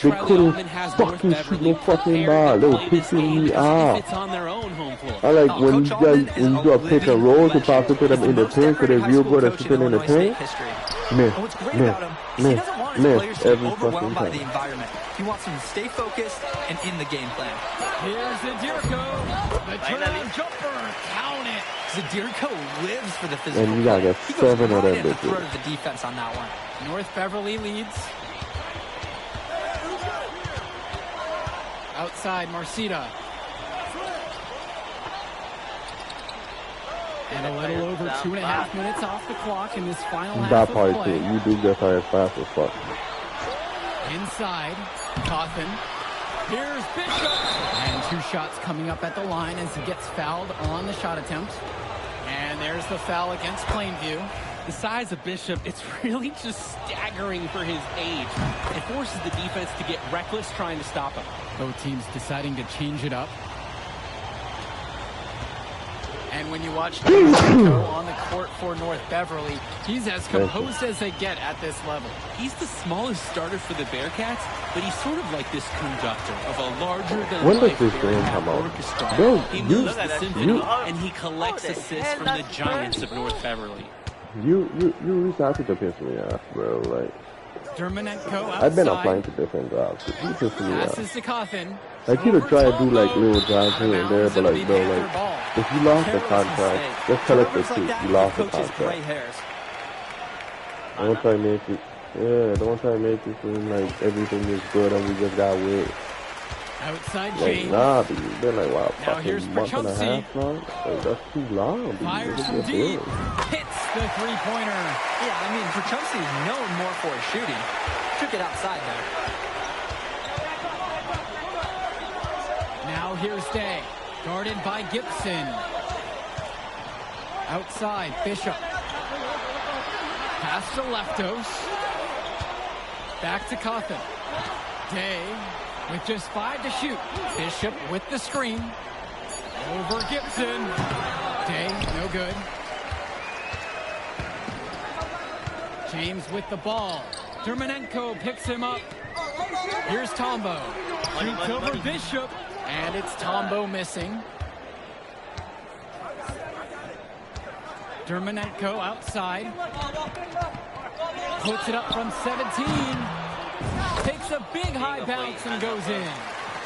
They couldn't fucking shoot no fucking ball. They were pissing me off. It's on their own home floor. I like when you do a pick and roll to pass it to them in the paint, so they're real good at shooting in the paint. Miss, every fucking time. He wants them to stay focused and in the game plan. Here's Zadirko. The turn jumper. Count it. Zadirko lives for the physical. And you gotta get 7 of them. He goes right at the throat of the defense on that one. North Beverly leads. Outside, Marcita. And a little over 2.5 minutes off the clock in this final half That of part play. too. You do get tired fast as fuck. Inside, Coffin. Here's Bishop. And 2 shots coming up at the line as he gets fouled on the shot attempt. And there's the foul against Plainview. The size of Bishop, it's really just staggering for his age. It forces the defense to get reckless trying to stop him. Both teams deciding to change it up. And when you watch Domenico on the court for North Beverly, he's as composed as they get at this level. He's the smallest starter for the Bearcats, but he's sort of like this conductor of a larger-than-life When does this game come out? orchestra. Bro, He moves the symphony, and he collects assists from the giants of North Beverly. You started to piss me off, bro. Like, Dermanenko outside. I've been applying to different jobs. You piss me off. Passes to Coffin. Like, you could try to do like little jobs here and there, but like, bro, like, if you lost the contract, just tell us the truth. You lost the contract. Don't try to make it. Yeah, don't try to make it seem like everything is good and we just got wet. Outside Like, James. nah, dude, you've been like, wow, Now here's fucking month and a Perchowski. half now. Like, that's too long, dude. Fires Look from at deep. this. Hits the three-pointer. Yeah, I mean, Perchowski is known more for his shooting. Took it outside there. Now here's Day. Guarded by Gibson. Outside, Bishop. Pass to Leftos. Back to Coffin. Day with just 5 to shoot. Bishop with the screen. Over Gibson. Day, no good. James with the ball. Dermanenko picks him up. Here's Tombo. Shoots over Bishop. And it's Tombo missing. Dermanenko outside. Puts it up from 17. Takes a big high bounce and goes in.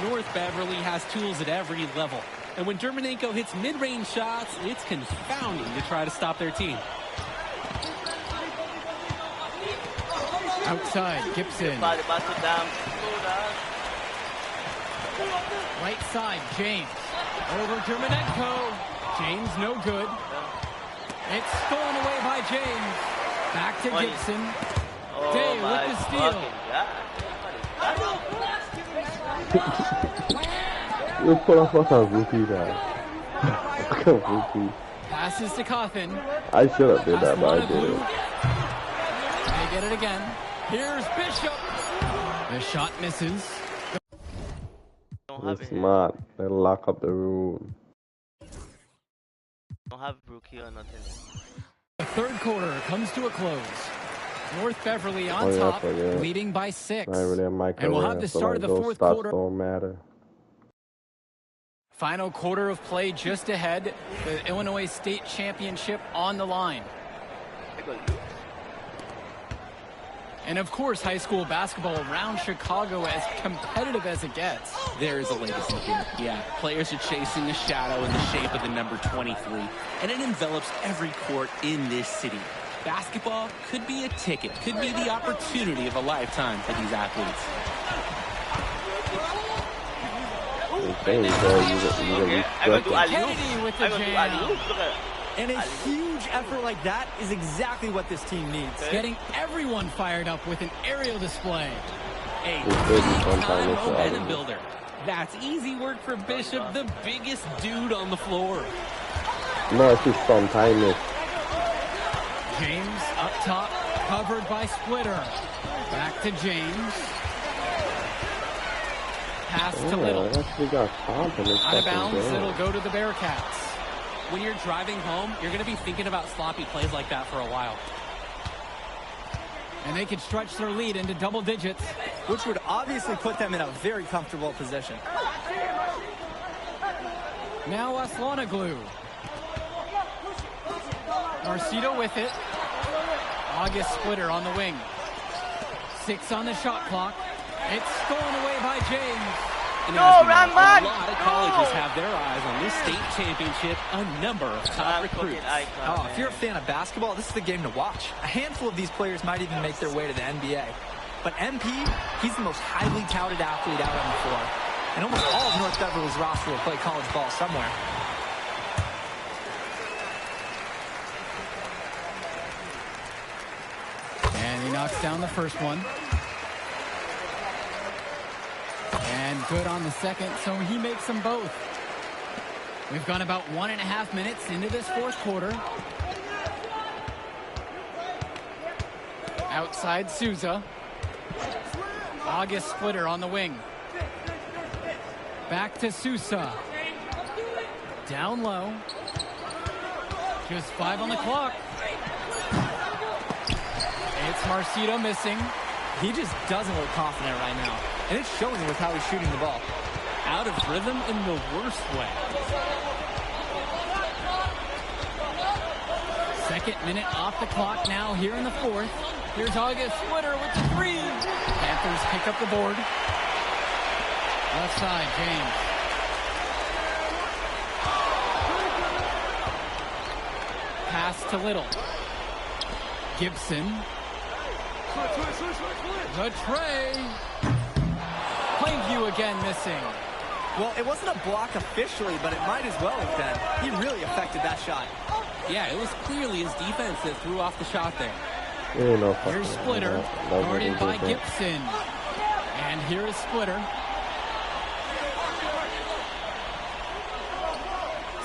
North Beverly has tools at every level. And when Dermanenko hits mid-range shots, it's confounding to try to stop their team. Outside, Gibson. Right side, James. Over Dermanenko. James no good. It's stolen away by James. Back to Gibson. Day with the steal. You pull off like a rookie guy. Like a rookie. Passes to Coffin. I should have did that, but I didn't. They get it again. Here's Bishop. The shot misses. It's smart. They lock up the room. Don't have rookie or nothing. The third quarter comes to a close. North Beverly on top, leading by 6. Not really a And we'll have the start of the fourth quarter. Don't matter. Final quarter of play just ahead. The Illinois State Championship on the line. And of course, high school basketball around Chicago as competitive as it gets. There is a legacy here. Yeah, players are chasing the shadow in the shape of the number 23, and it envelops every court in this city. Basketball could be a ticket, could be the opportunity of a lifetime for these athletes. Kennedy with the jam. And a huge effort like that is exactly what this team needs. Getting everyone fired up with an aerial display. A big-time momentum builder. That's easy work for Bishop, the biggest dude on the floor. No, it's just sometimes. James up top, covered by Splitter. Back to James. Pass to Little. Actually got caught in this Out of fucking bounds, game. it'll go to the Bearcats. When you're driving home, you're going to be thinking about sloppy plays like that for a while. And they can stretch their lead into double digits. Which would obviously put them in a very comfortable position. Now Aslanoglu. Marcito with it. August Splitter on the wing. 6 on the shot clock. It's stolen away by James. And a lot of colleges have their eyes on this state championship. A number of top recruits. Oh, if you're a fan of basketball, this is the game to watch. A handful of these players might even make their way to the NBA. But MP, he's the most highly touted athlete out on the floor. And almost all of North Beverly's roster will play college ball somewhere. And he knocks down the first one. And good on the second, so he makes them both. We've gone about 1.5 minutes into this fourth quarter. Outside Souza. August Splitter on the wing. Back to Sousa. Down low. Just 5 on the clock. It's Marcito missing. He just doesn't look confident right now. And it's showing with how he's shooting the ball. Out of rhythm in the worst way. Second minute off the clock now here in the fourth. Here's August Splitter with the 3. Panthers pick up the board. Left side, James. Pass to Little. Gibson. The tray. Plainview again missing. Well, it wasn't a block officially, but it might as well have been. He really affected that shot. Yeah, it was clearly his defense that threw off the shot there. Here's Splitter, guarded by Gibson. And here is Splitter.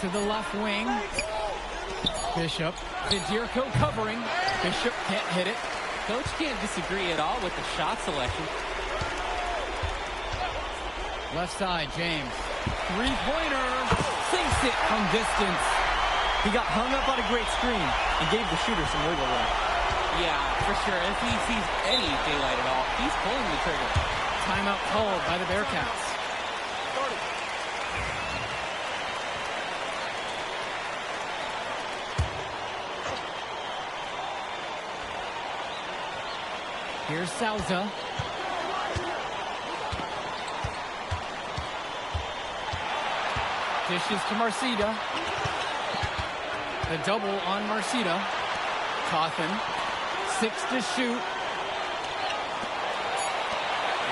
To the left wing. Bishop. Fidirko covering. Bishop can't hit it. Coach can't disagree at all with the shot selection. Left side, James. Three-pointer. Sinks it from distance. He got hung up on a great screen and gave the shooter some wiggle room. Yeah, for sure. If he sees any daylight at all, he's pulling the trigger. Timeout called by the Bearcats. Here's Souza. Dishes to Marcita. The double on Marcita. Cawthon. 6 to shoot.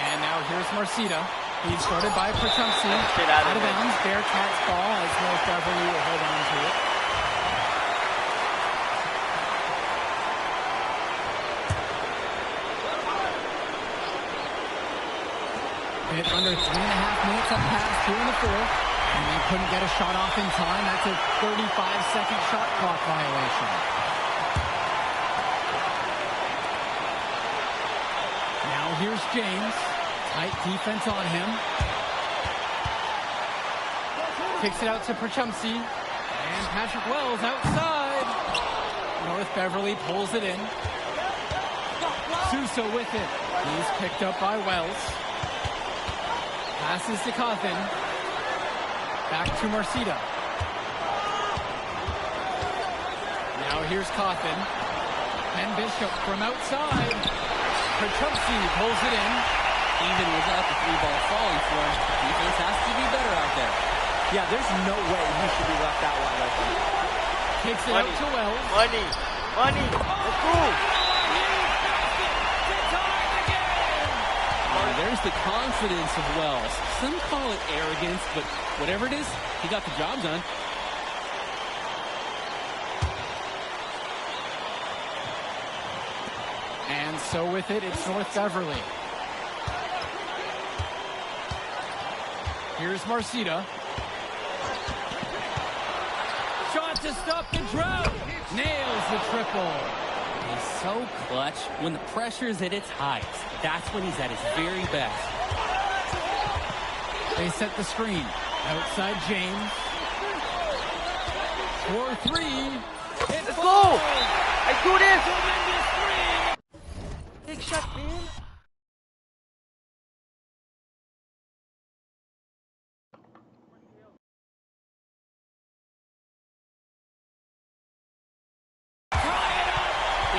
And now here's Marcita. He's guarded by Perchumsky. Out of bounds. Bearcats ball as North Beverly will hold on to it. Bit under 3.5 minutes have passed here in the fourth. And they couldn't get a shot off in time. That's a 35-second shot clock violation. Now here's James. Tight defense on him. Kicks it out to Perchumsky. And Patrick Wells outside. North Beverly pulls it in. Sousa with it. He's picked up by Wells. Passes to Cawthon. Back to Marcita. Now here's Cawthon. And Bishop from outside. Perchumsky pulls it in. Even without the 3-ball falling for him, the defense has to be better out there. Yeah, there's no way he should be left that wide open. Kicks it out to Wells. Money. Let's go. There's the confidence of Wells. Some call it arrogance, but whatever it is, he got the job done. And so with it, it's North Beverly. Here's Marcita. Shot to stop the drought. Nails the triple. He's so clutch when the pressure is at its highest. That's when he's at his very best. They set the screen. Outside James. 4-3. Let's go! I do this! Big shot, man.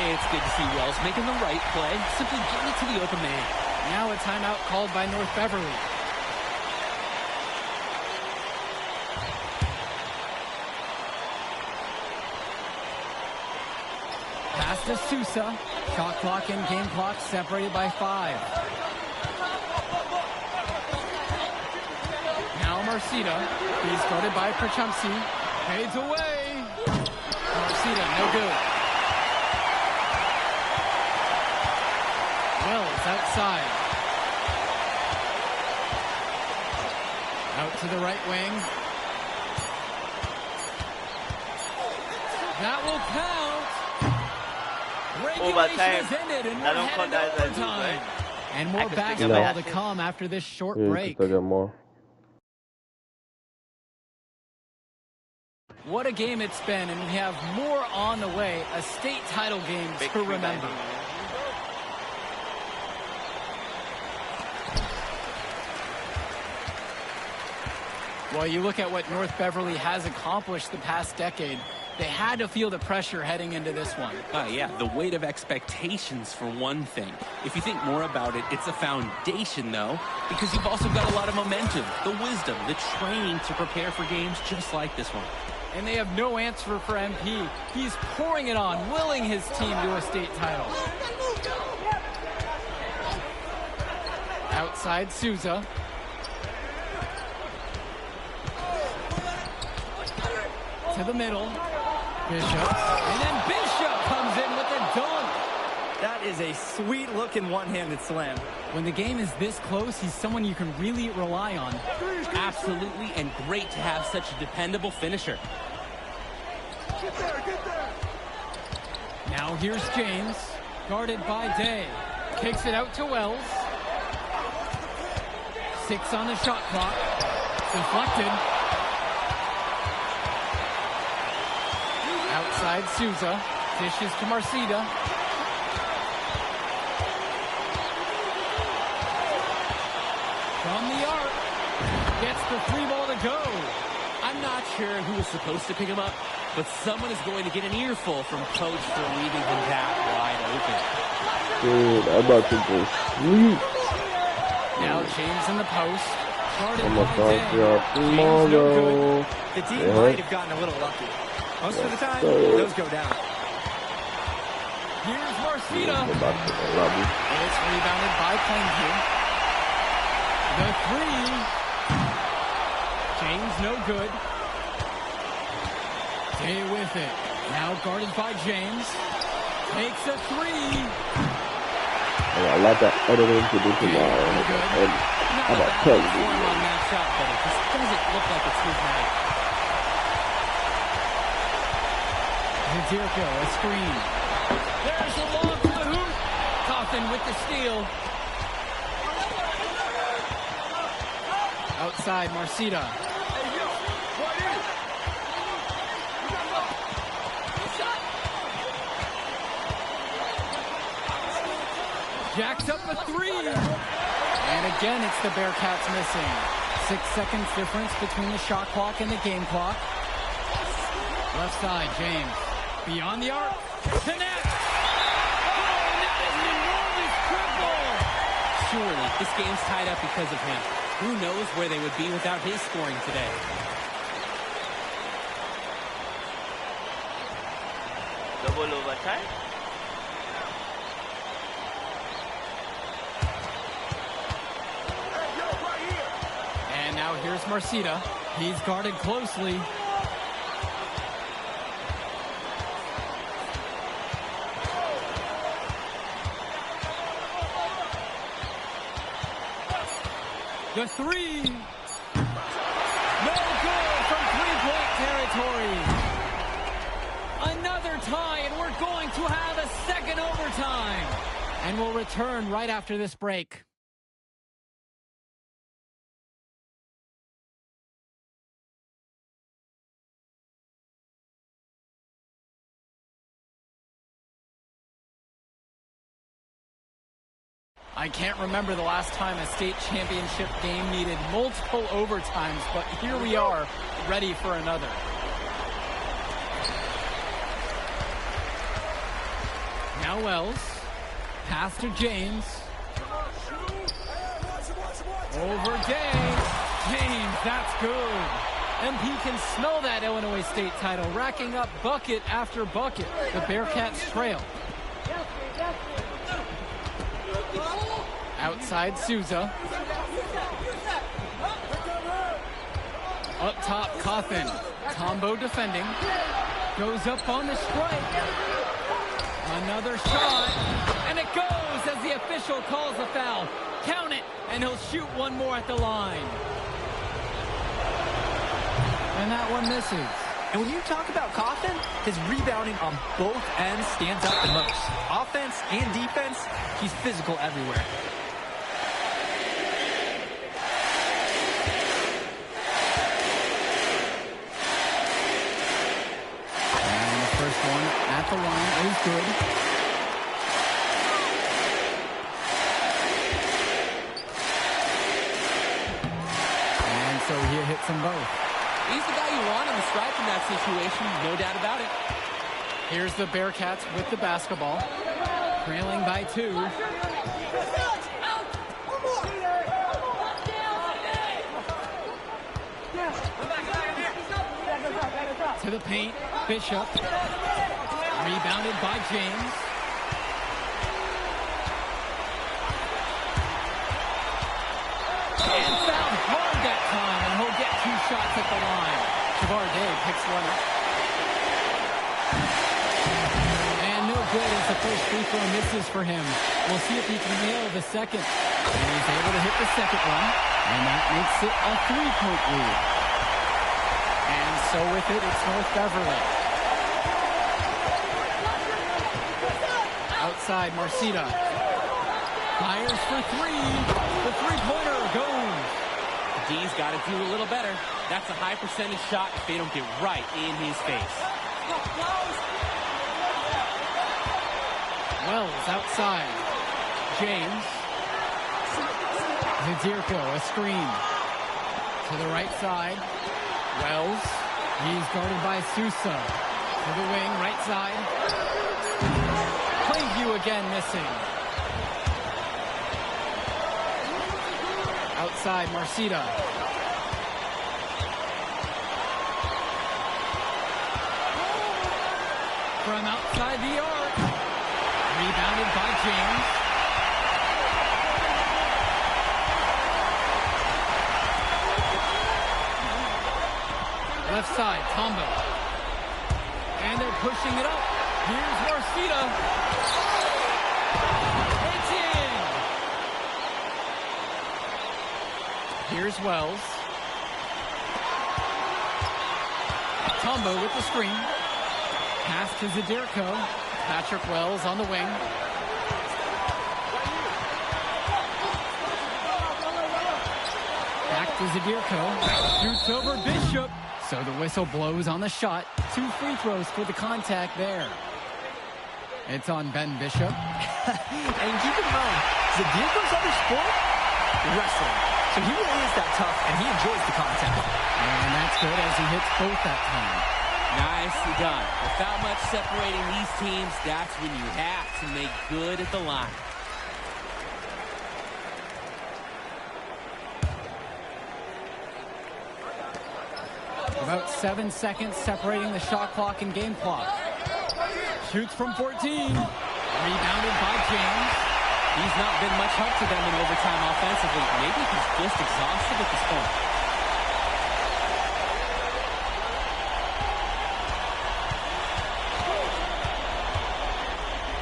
It's good to see Wells making the right play, simply getting it to the open man. Now a timeout called by North Beverly. Pass to Sousa. Shot clock and game clock separated by 5. Now Marcita. He's guarded by Perchumsky. Fades away. Marcita, no good. Wells outside. Out to the right wing. That will count. Regulation has ended and we're headed to overtime. And more basketball to come after this short break. What a game it's been, and we have more on the way. A state title game to remember. Well, you look at what North Beverly has accomplished the past decade. They had to feel the pressure heading into this one. Yeah, the weight of expectations for one thing. If you think more about it, it's a foundation, though, because you've also got a lot of momentum, the wisdom, the training to prepare for games just like this one. And they have no answer for MP. He's pouring it on, willing his team to a state title. Outside Sousa. To the middle. Bishop. And then Bishop comes in with a dunk. That is a sweet-looking one-handed slam. When the game is this close, he's someone you can really rely on. Absolutely, and great to have such a dependable finisher. Get there. Now here's James, guarded by Day. Kicks it out to Wells. 6 on the shot clock. Deflected. Outside Sousa. Dishes to Marcita. From the arc. Gets the 3 ball to go. I'm not sure who was supposed to pick him up, but someone is going to get an earful from Coach for leaving him that wide open. Dude, I'm about to go sleep. Now James in the post. I'm gonna start your tomorrow. The D might have gotten a little lucky. Most of the time, those go down. Here's Marcita. It's rebounded by Plainview. The 3. James no good. Stay with it. Now guarded by James. Takes a 3. I like that editing to do tomorrow. And I'm about to tell you. On that shot, but it just doesn't look like it's his night. Dirko, a screen. There's a lob to the hoop. Coffin with the steal. Outside, Marcita. Jacks up a 3. And again, it's the Bearcats missing. 6 seconds difference between the shot clock and the game clock. Left side, James. Beyond the arc. Connect. Oh, that is an enormous triple. Surely, this game's tied up because of him. Who knows where they would be without his scoring today. Double overtime. And now here's Marcita. He's guarded closely. The 3. No good from 3-point territory. Another tie, and we're going to have a second overtime. And we'll return right after this break. I can't remember the last time a state championship game needed multiple overtimes, but here we are, ready for another. Now Wells, pass to James. Over Day. James, that's good. MP can smell that Illinois State title, racking up bucket after bucket. The Bearcats trail. Outside Souza. Up top, Cawthon. Tombo defending. Goes up on the strike. Another shot. And it goes as the official calls a foul. Count it, and he'll shoot one more at the line. And that one misses. And when you talk about Cawthon, his rebounding on both ends stands out the most. Offense and defense, he's physical everywhere. And the first one at the line is good. And so he hits them both. He's the guy you want on the stripe in that situation, no doubt about it. Here's the Bearcats with the basketball, trailing by 2. To the paint, Bishop, rebounded by James. And fouled hard that time, and he'll get 2 shots at the line. Shavar Day picks one up. And no good as the first free throw misses for him. We'll see if he can nail the second. And he's able to hit the second one. And that makes it a 3-point lead. And so with it, it's North Beverly. Outside, Marcita. Fires for 3. The three-pointer goes. D's got to do a little better. That's a high percentage shot if they don't get right in his face. Wells outside. James. Zadirko, a screen. To the right side. Wells. He's guarded by Sousa. To the wing, right side. Plainview again missing. Outside, Marcita. From outside the arc. Rebounded by James. Left side, Tombo. And they're pushing it up. Here's Marcita. It's in. Here's Wells. Tombo with the screen. Pass to Zadirko. Patrick Wells on the wing. Back to Zadirko. Shoots over Bishop. So the whistle blows on the shot. 2 free throws for the contact there. It's on Ben Bishop. And keep in mind, Zadirko's other sport? Wrestling. So he really is that tough, and he enjoys the contact. And that's good as he hits both that time. Nicely done. Without much separating these teams, that's when you have to make good at the line. About 7 seconds separating the shot clock and game clock. Shoots from 14. Rebounded by James. He's not been much help to them in overtime offensively. Maybe he's just exhausted at this point.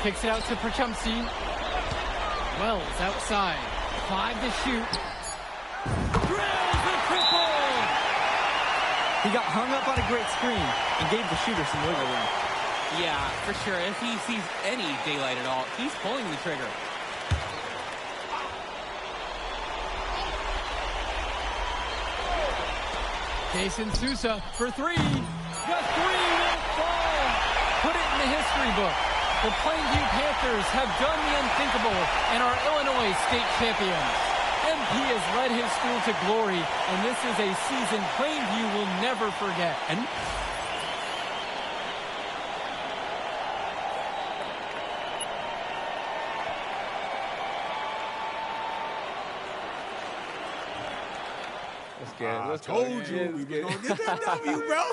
Kicks it out to Perchumsey. Wells outside. 5 to shoot. Drills the triple! He got hung up on a great screen and gave the shooter some wiggle room. Yeah, for sure. If he sees any daylight at all, he's pulling the trigger. Jason Sousa for 3. The 3 will fall. Put it in the history book. The Plainview Panthers have done the unthinkable and are Illinois state champions. MP has led his school to glory, and this is a season Plainview will never forget. I told you we were going to get that W, bro.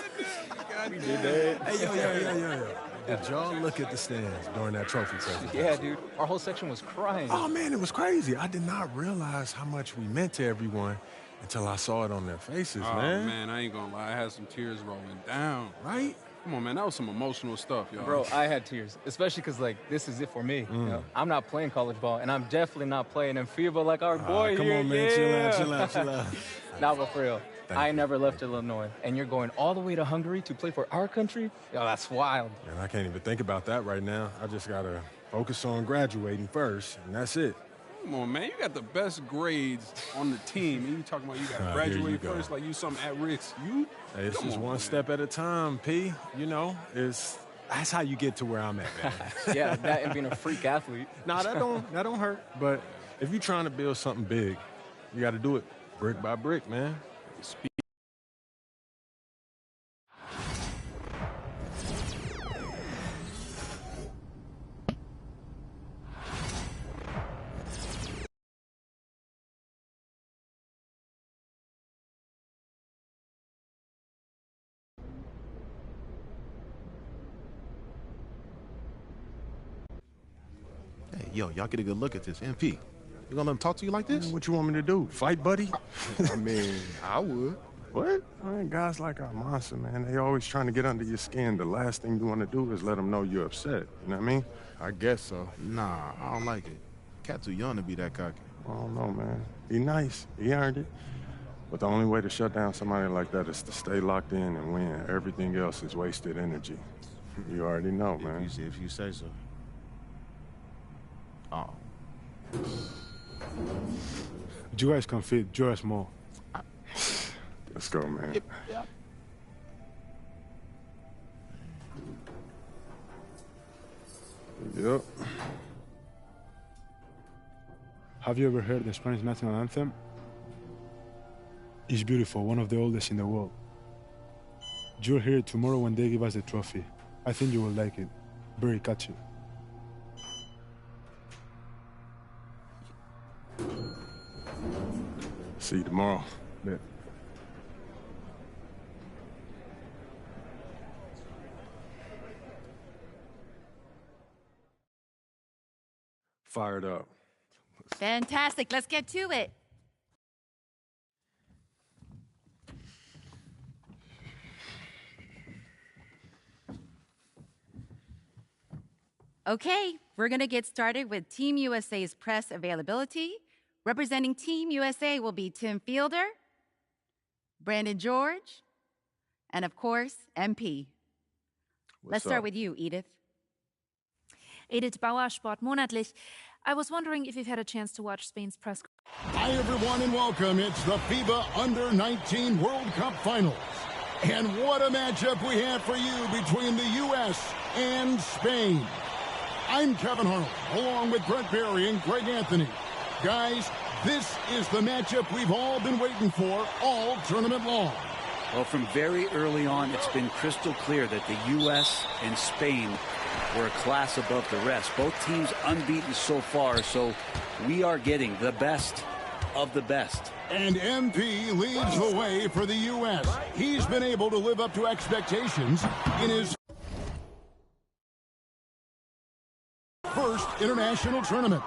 We did that. Hey, yo. Did y'all look at the stands during that trophy session? Yeah, dude. Our whole section was crying. Oh, man, it was crazy. I did not realize how much we meant to everyone until I saw it on their faces, man. Oh, man, I ain't going to lie. I had some tears rolling down. Right? Come on, man. That was some emotional stuff, y'all. Bro, I had tears, especially because, like, this is it for me. You know? I'm not playing college ball, and I'm definitely not playing in FIBA like our boy come here. on, man. Chill out. Nah, but for real, I never left Illinois, and you're going all the way to Hungary to play for our country? Yo, that's wild. And I can't even think about that right now. I just got to focus on graduating first, and that's it. Come on, man. You got the best grades on the team, and you talking about you got to graduate first like you something at risk. Hey, it's just one step at a time, P. You know, that's how you get to where I'm at, man. Yeah, that and being a freak athlete. Nah, that don't hurt. But if you're trying to build something big, you got to do it brick by brick, man. Hey, yo, y'all get a good look at this. MP, you gonna let him talk to you like this? What you want me to do? Fight, buddy? I mean, I would. What? I mean, guys like our monster, man, they always trying to get under your skin. The last thing you want to do is let them know you're upset. You know what I mean? I guess so. Nah, I don't like it. Cat too young to be that cocky. I don't know, man. Be nice. He earned it. But the only way to shut down somebody like that is to stay locked in and win. Everything else is wasted energy. You already know, man. If you say so. Oh. You guys can fit just more. Let's go, man. Yep. Yep. Have you ever heard the Spanish national anthem? It's beautiful, one of the oldest in the world. You'll hear it tomorrow when they give us the trophy. I think you will like it. Very catchy. See you tomorrow. Yeah. Fired up. Fantastic. Let's get to it. Okay, we're going to get started with Team USA's press availability. Representing Team USA will be Tim Fielder, Brandon George, and of course, MP. Let's start with you, Edith. Edith Bauer, Sport Monatlich. I was wondering if you've had a chance to watch Spain's press. Hi, everyone, and welcome. It's the FIBA Under-19 World Cup Finals. And what a matchup we have for you between the U.S. and Spain. I'm Kevin Harlan, along with Brent Barry and Greg Anthony. Guys, this is the matchup we've all been waiting for all tournament long. Well, from very early on, it's been crystal clear that the U.S. and Spain were a class above the rest. Both teams unbeaten so far, so we are getting the best of the best. And MP leads the way for the U.S. He's been able to live up to expectations in his first international tournament.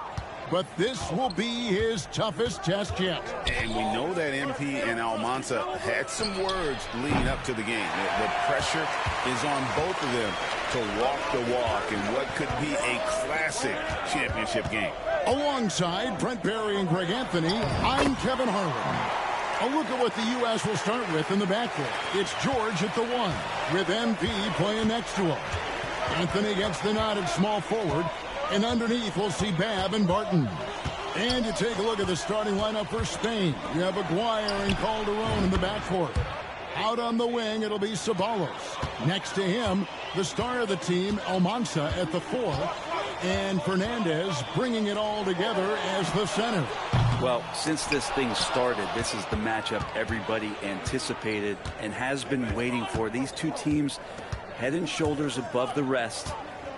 But this will be his toughest test yet. And we know that MP and Almanza had some words leading up to the game. The pressure is on both of them to walk the walk in what could be a classic championship game. Alongside Brent Barry and Greg Anthony, I'm Kevin Harlan. A look at what the U.S. will start with in the backcourt. It's George at the 1, with MP playing next to him. Anthony gets the nod at small forward, and underneath we'll see Babb and Barton. And you take a look at the starting lineup for Spain. You have Aguirre and Calderon in the backcourt. Out on the wing, it'll be Ceballos. Next to him, the star of the team, Almanza at the 4. And Fernandez bringing it all together as the center. Well, since this thing started, this is the matchup everybody anticipated and has been waiting for. These two teams head and shoulders above the rest,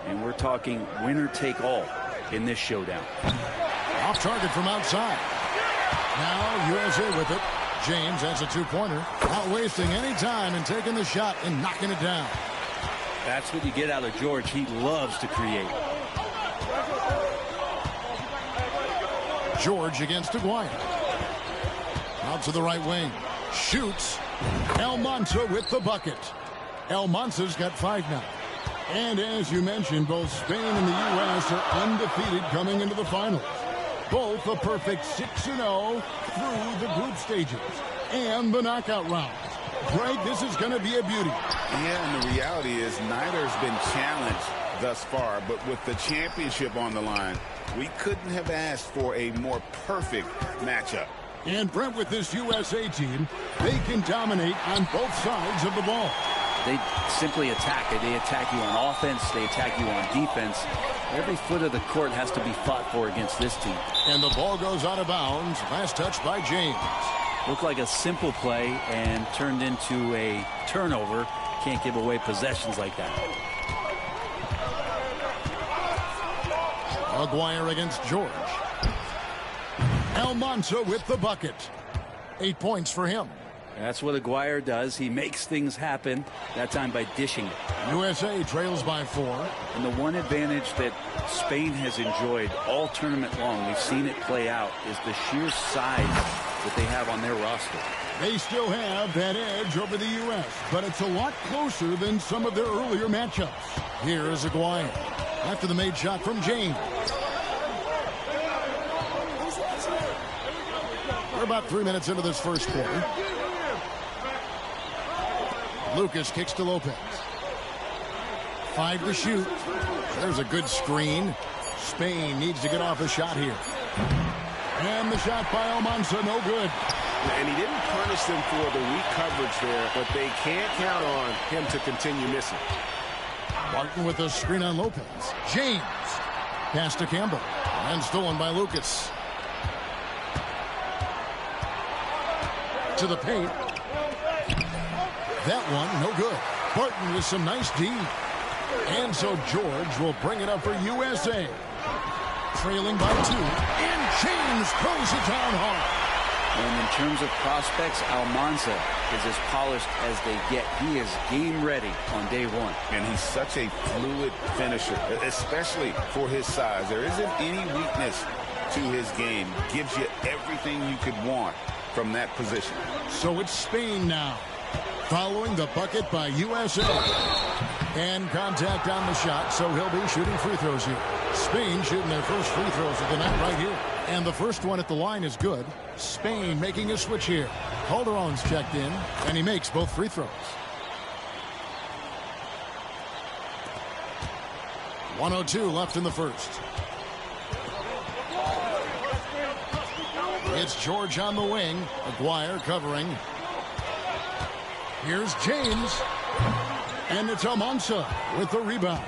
and we're talking winner take all in this showdown. Off target from outside. Now USA with it. James has a two-pointer. Not wasting any time and taking the shot and knocking it down. That's what you get out of George. He loves to create. George against Aguirre. Out to the right wing. Shoots. Almanza with the bucket. Almanza's got 5 now. And as you mentioned, both Spain and the U.S. are undefeated coming into the finals. Both a perfect 6-0 through the group stages and the knockout rounds. Greg, this is going to be a beauty. Yeah, and the reality is neither's been challenged thus far, but with the championship on the line, we couldn't have asked for a more perfect matchup. And Brent, with this USA team, they can dominate on both sides of the ball. They simply attack it. They attack you on offense. They attack you on defense. Every foot of the court has to be fought for against this team. And the ball goes out of bounds. Last touch by James. Looked like a simple play and turned into a turnover. Can't give away possessions like that. Aguirre against George. Almanza with the bucket. 8 points for him. That's what Aguirre does. He makes things happen, that time by dishing it. USA trails by 4. And the one advantage that Spain has enjoyed all tournament long, we've seen it play out, is the sheer size that they have on their roster. They still have that edge over the U.S., but it's a lot closer than some of their earlier matchups. Here is Aguirre after the made shot from James. We're about 3 minutes into this first quarter. Lucas kicks to Lopez. 5 to shoot. There's a good screen. Spain needs to get off a shot here. And the shot by Almanza, no good. And he didn't punish them for the weak coverage there, but they can't count on him to continue missing. Martin with a screen on Lopez. James. Pass to Campbell. And stolen by Lucas. To the paint. That one, no good. Barton with some nice D. And so George will bring it up for USA. Trailing by 2. And James throws it down hard. And in terms of prospects, Almanza is as polished as they get. He is game ready on day 1. And he's such a fluid finisher, especially for his size. There isn't any weakness to his game. Gives you everything you could want from that position. So it's Spain now, following the bucket by USA. And contact on the shot, so he'll be shooting free throws here. Spain shooting their first free throws of the night right here. And the first one at the line is good. Spain making a switch here. Calderon's checked in, and he makes both free throws. 1:02 left in the first. It's George on the wing. Aguirre covering. Here's James. And it's Almanza with the rebound.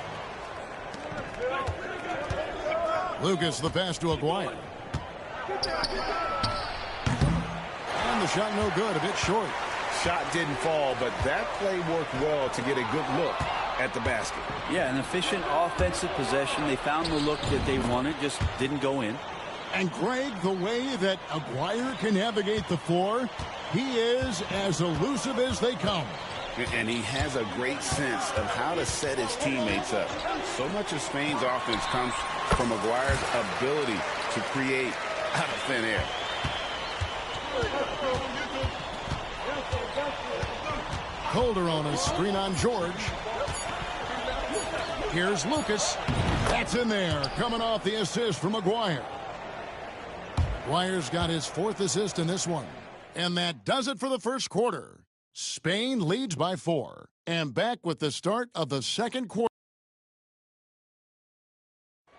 Lucas the pass to Aguirre. And the shot no good, a bit short. Shot didn't fall, but that play worked well to get a good look at the basket. Yeah, an efficient offensive possession. They found the look that they wanted, just didn't go in. And Greg, the way that Aguirre can navigate the floor, he is as elusive as they come. And he has a great sense of how to set his teammates up. So much of Spain's offense comes from Aguirre's ability to create out of thin air. Calderon a screen on George. Here's Lucas. That's in there, coming off the assist from Aguirre. Aguirre's got his 4th assist in this one. And that does it for the first quarter. Spain leads by 4. And back with the start of the second quarter.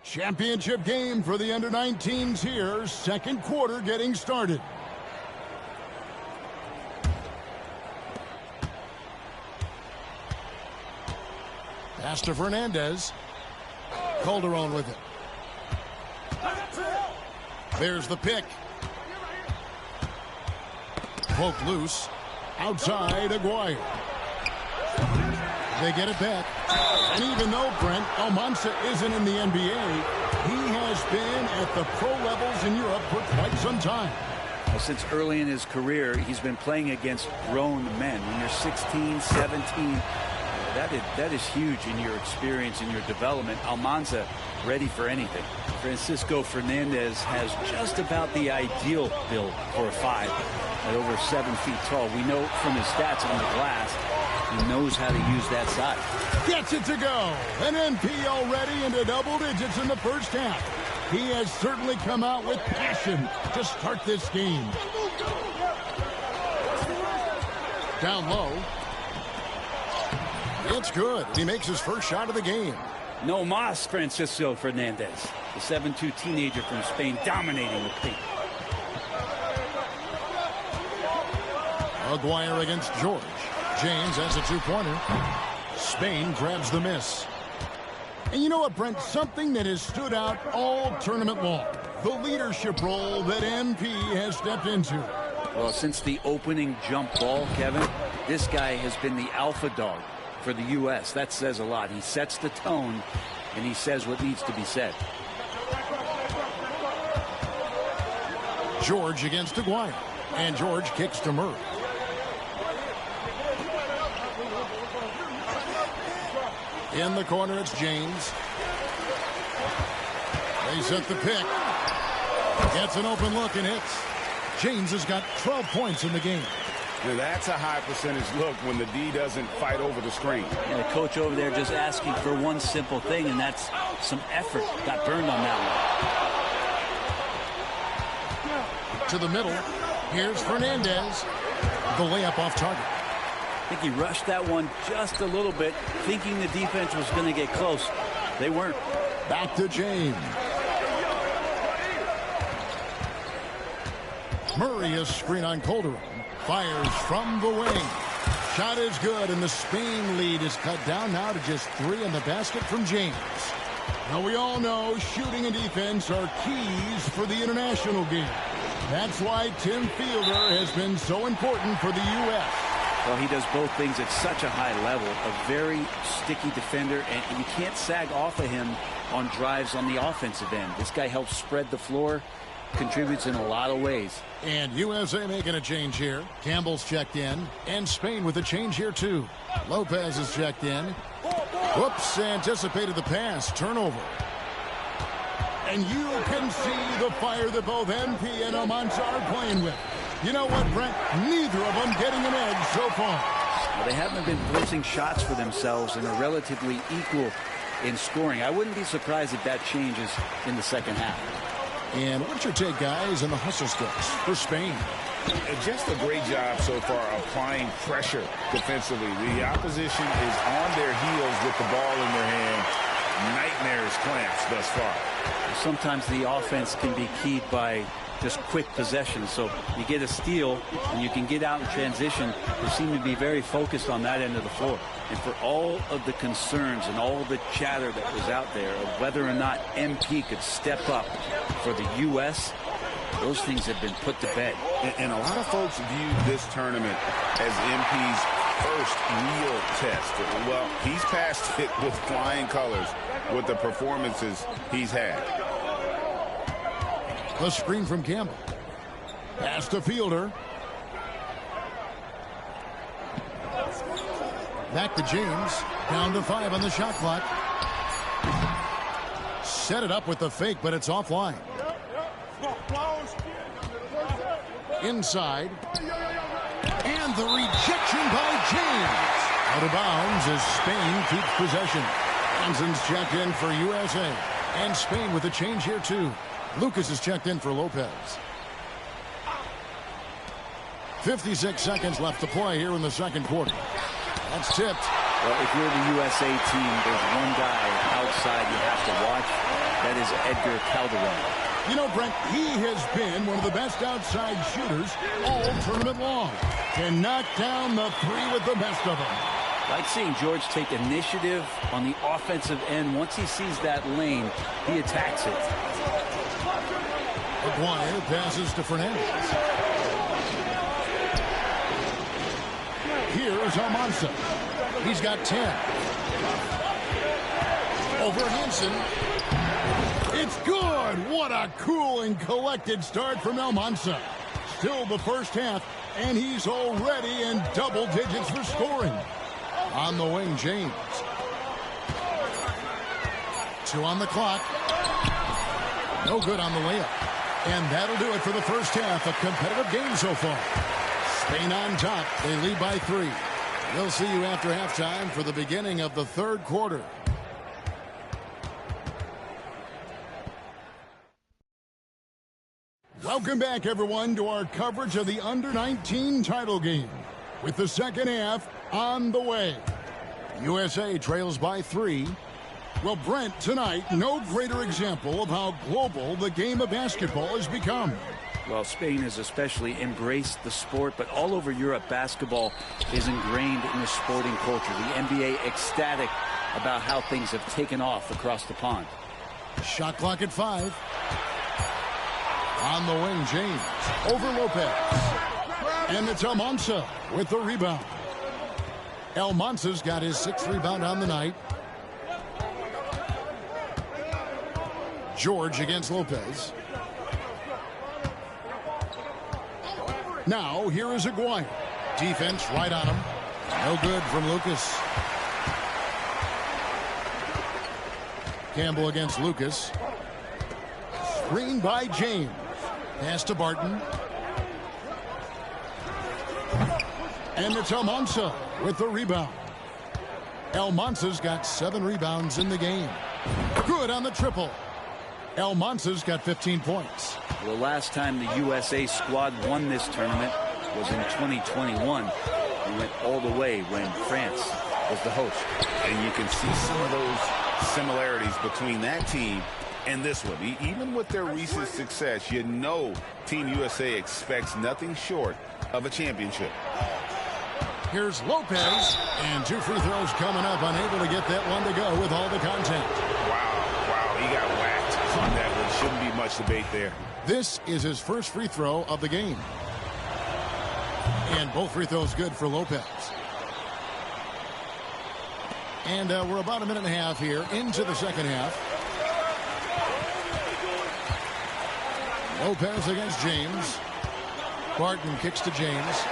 Championship game for the under-19s here. Second quarter getting started. Pass to Fernandez. Calderon with it. There's the pick. Poked loose. Outside, Aguirre. They get it back. And even though, Brent, Almanza isn't in the NBA, he has been at the pro levels in Europe for quite some time. Well, since early in his career, he's been playing against grown men. When you're 16, 17, that is huge in your experience, in your development. Almanza ready for anything. Francisco Fernandez has just about the ideal build for a 5 at over 7 feet tall. We know from his stats on the glass, he knows how to use that size. Gets it to go. An MP already into double digits in the first half. He has certainly come out with passion to start this game. Down low. It's good. He makes his first shot of the game. No mas, Francisco Fernandez. The 7'2" teenager from Spain dominating the paint. Aguirre against George. James has a 2-pointer. Spain grabs the miss. And you know what, Brent? Something that has stood out all tournament long. The leadership role that MP has stepped into. Well, since the opening jump ball, Kevin, this guy has been the alpha dog for the U.S. That says a lot. He sets the tone, and he says what needs to be said. George against Aguirre. And George kicks to Murray. In the corner, it's James. They set the pick. Gets an open look and hits. James has got 12 points in the game. Now that's a high percentage look when the D doesn't fight over the screen. Yeah, the coach over there just asking for one simple thing, and that's some effort. Got burned on that one. To the middle. Here's Fernandez. The layup off target. I think he rushed that one just a little bit, thinking the defense was going to get close. They weren't. Back to James. Murray is screen on Calderon. Fires from the wing. Shot is good, and the Spain lead is cut down now to just 3 in the basket from James. Now, we all know shooting and defense are keys for the international game. That's why Tim Fielder has been so important for the U.S. Well, he does both things at such a high level. A very sticky defender, and you can't sag off of him on drives on the offensive end. This guy helps spread the floor, contributes in a lot of ways. And USA making a change here. Campbell's checked in, and Spain with a change here too. Lopez is checked in. Whoops, anticipated the pass. Turnover. And you can see the fire that both MP and Almanza are playing with. You know what, Brent? Neither of them getting an edge so far. Well, they haven't been forcing shots for themselves and are relatively equal in scoring. I wouldn't be surprised if that changes in the second half. And what's your take, guys, on the hustle skills for Spain? Just a great job so far applying pressure defensively. The opposition is on their heels with the ball in their hand. Nightmares clamps thus far. Sometimes the offense can be keyed by just quick possession. So you get a steal and you can get out in transition. They seem to be very focused on that end of the floor. And for all of the concerns and all the chatter that was out there of whether or not MP could step up for the U.S., those things have been put to bed. And a lot of folks view this tournament as MP's first real test. Well, he's passed it with flying colors with the performances he's had. The screen from Campbell. Pass to Fielder. Back to James. Down to 5 on the shot clock. Set it up with the fake, but it's offline. Inside. And the rejection by James. Out of bounds as Spain keeps possession. Hanson's checked in for USA. And Spain with a change here, too. Lucas is checked in for Lopez. 56 seconds left to play here in the second quarter. That's tipped. Well, if you're the USA team, there's one guy outside you have to watch. That is Edgar Calderon. You know, Brent, he has been one of the best outside shooters all tournament long. Can knock down the 3 with the best of them. Like seeing George take initiative on the offensive end. Once he sees that lane, he attacks it. Aguirre passes to Fernandez. Here's Almanza. He's got 10. Over Hansen. It's good. What a cool and collected start from Almanza. Still the first half, and he's already in double digits for scoring. On the wing, James. 2 on the clock. No good on the layup. And that'll do it for the first half. A competitive game so far. Spain on top. They lead by 3. We'll see you after halftime for the beginning of the third quarter. Welcome back, everyone, to our coverage of the Under-19 title game. With the second half on the way. USA trails by 3. Well, Brent, tonight, no greater example of how global the game of basketball has become. Well, Spain has especially embraced the sport, but all over Europe, basketball is ingrained in the sporting culture. The NBA ecstatic about how things have taken off across the pond. Shot clock at 5. On the wing, James. Over Lopez. And it's Almanza with the rebound. Almanza's got his 6th rebound on the night. George against Lopez. Now, here is Aguirre. Defense right on him. No good from Lucas. Campbell against Lucas. Screen by James. Pass to Barton. And it's Almanza with the rebound. Almanza's got 7 rebounds in the game. Good on the triple. Almanza's got 15 points. The last time the USA squad won this tournament was in 2021. We went all the way when France was the host. And you can see some of those similarities between that team and this one. Even with their recent success, you know Team USA expects nothing short of a championship. Here's Lopez, and 2 free throws coming up, unable to get that one to go with all the contact. Wow, he got whacked on that one. Shouldn't be much debate there. This is his first free throw of the game. And both free throws good for Lopez. And we're about a minute and a half here into the second half. Lopez against James. Barton kicks to James.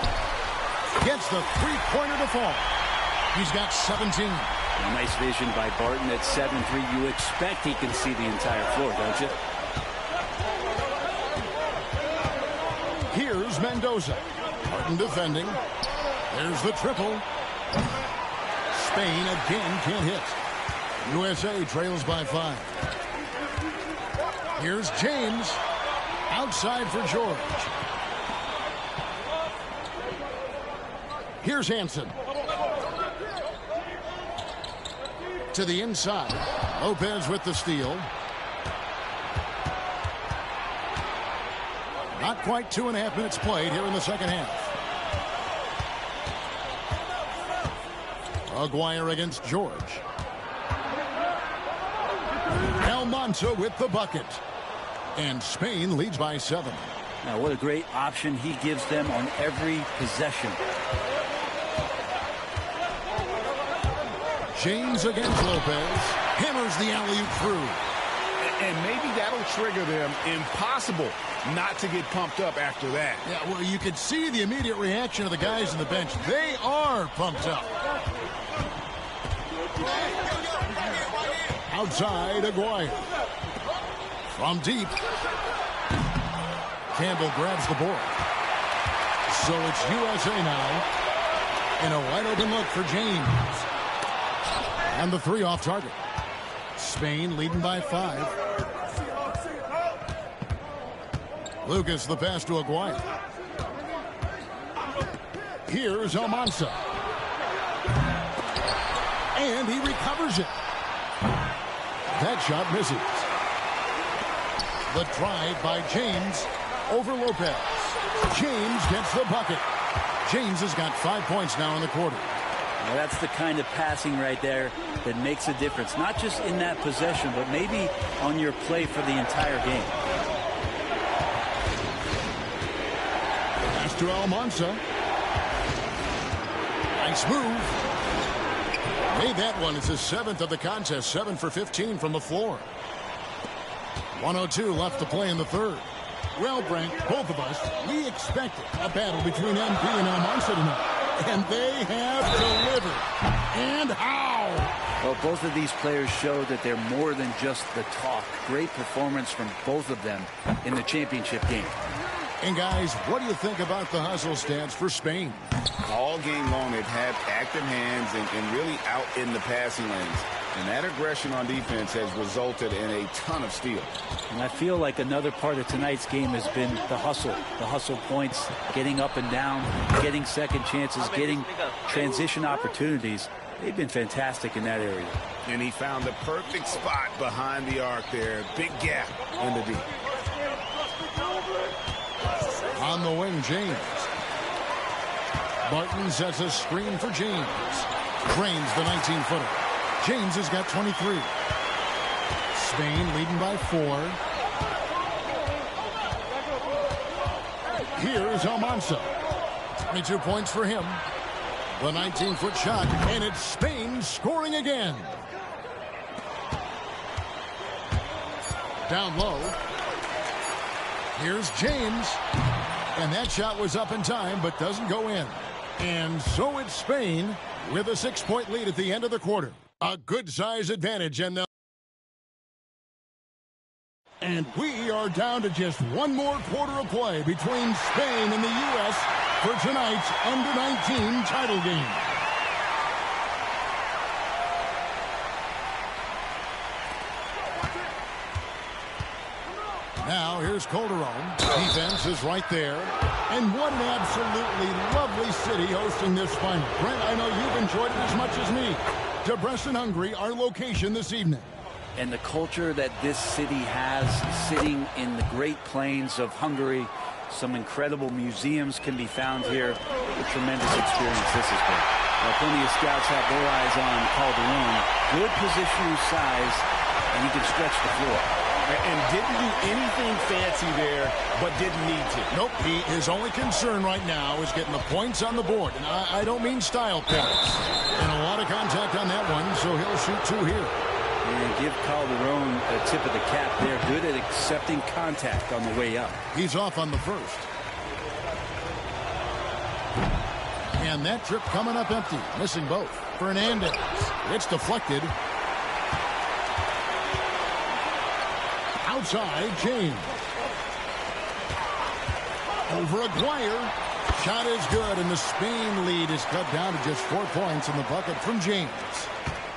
Gets the three-pointer to fall. He's got 17. A nice vision by Barton at 7-3. You expect he can see the entire floor, don't you? Here's Mendoza. Barton defending. There's the triple. Spain again can't hit. USA trails by 5. Here's James. Outside for George. Here's Hansen. To the inside. Lopez with the steal. Not quite 2.5 minutes played here in the second half. Aguirre against George. Almanza with the bucket. And Spain leads by 7. Now, what a great option he gives them on every possession. James against Lopez. Hammers the alley-oop through. And maybe that'll trigger them. Impossible not to get pumped up after that. Yeah, well, you could see the immediate reaction of the guys on the bench. They are pumped up. Outside, Aguirre. From deep. Campbell grabs the board. So it's USA now. And a wide open look for James. And the 3 off target. Spain leading by 5. Lucas the pass to Aguirre. Here's Almanza. And he recovers it. That shot misses. The drive by James over Lopez. James gets the bucket. James has got 5 points now in the quarter. Well, that's the kind of passing right there that makes a difference, not just in that possession, but maybe on your play for the entire game. Pass to Almanza. Nice move. Made that one. It's his 7th of the contest. 7 for 15 from the floor. 1:02 left to play in the third. Well, Brent, both of us, we expected a battle between MP and Almanza tonight. And they have delivered. And how? Well, both of these players show that they're more than just the talk. Great performance from both of them in the championship game. And guys, what do you think about the hustle stats for Spain? All game long, they've had active hands and really out in the passing lanes. And that aggression on defense has resulted in a ton of steals. And I feel like another part of tonight's game has been the hustle points, getting up and down, getting second chances, getting transition opportunities. They've been fantastic in that area. And he found the perfect spot behind the arc there. Big gap in the deep. On the wing, James. Barton sets a screen for James. Drains the 19-footer. James has got 23. Spain leading by 4. Here's Almanza. 22 points for him. The 19-foot shot, and it's Spain scoring again. Down low. Here's James. And that shot was up in time, but doesn't go in. And so it's Spain with a 6-point lead at the end of the quarter. A good size advantage. And we are down to just one more quarter of play between Spain and the U.S. for tonight's Under-19 title game. Now here's Calderon. Defense is right there. And what an absolutely lovely city hosting this final. Brent, I know you've enjoyed it as much as me. Debrecen, Hungary, our location this evening. And the culture that this city has, sitting in the Great Plains of Hungary, some incredible museums can be found here. A tremendous experience this has been. Well, plenty of scouts have their eyes on Calderon. Good positional size, and he can stretch the floor. And didn't do anything fancy there, but didn't need to. Nope, his only concern right now is getting the points on the board. And I don't mean style points. And a lot of contact on that one, so he'll shoot 2 here. And give Calderon a tip of the cap there. Good at accepting contact on the way up. He's off on the first. And that trip coming up empty. Missing both. Fernandez. It's deflected. Outside, James. Over Aguirre. Shot is good, and the Spain lead is cut down to just 4 points in the bucket from James.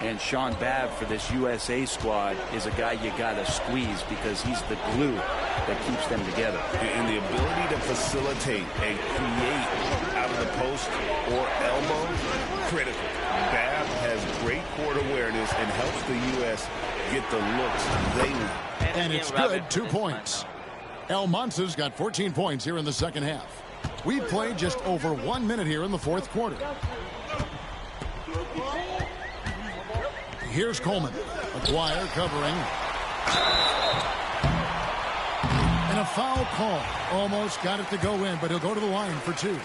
And Sean Babb for this USA squad is a guy you got to squeeze because he's the glue that keeps them together. And the ability to facilitate and create out of the post or elbow, critical. Babb has great court awareness and helps the U.S. get the looks they need. And it's good, 2 points. Almanza's got 14 points here in the second half. We've played just over 1 minute here in the fourth quarter. Here's Coleman. Aguirre covering. And a foul call. Almost got it to go in, but he'll go to the line for 2.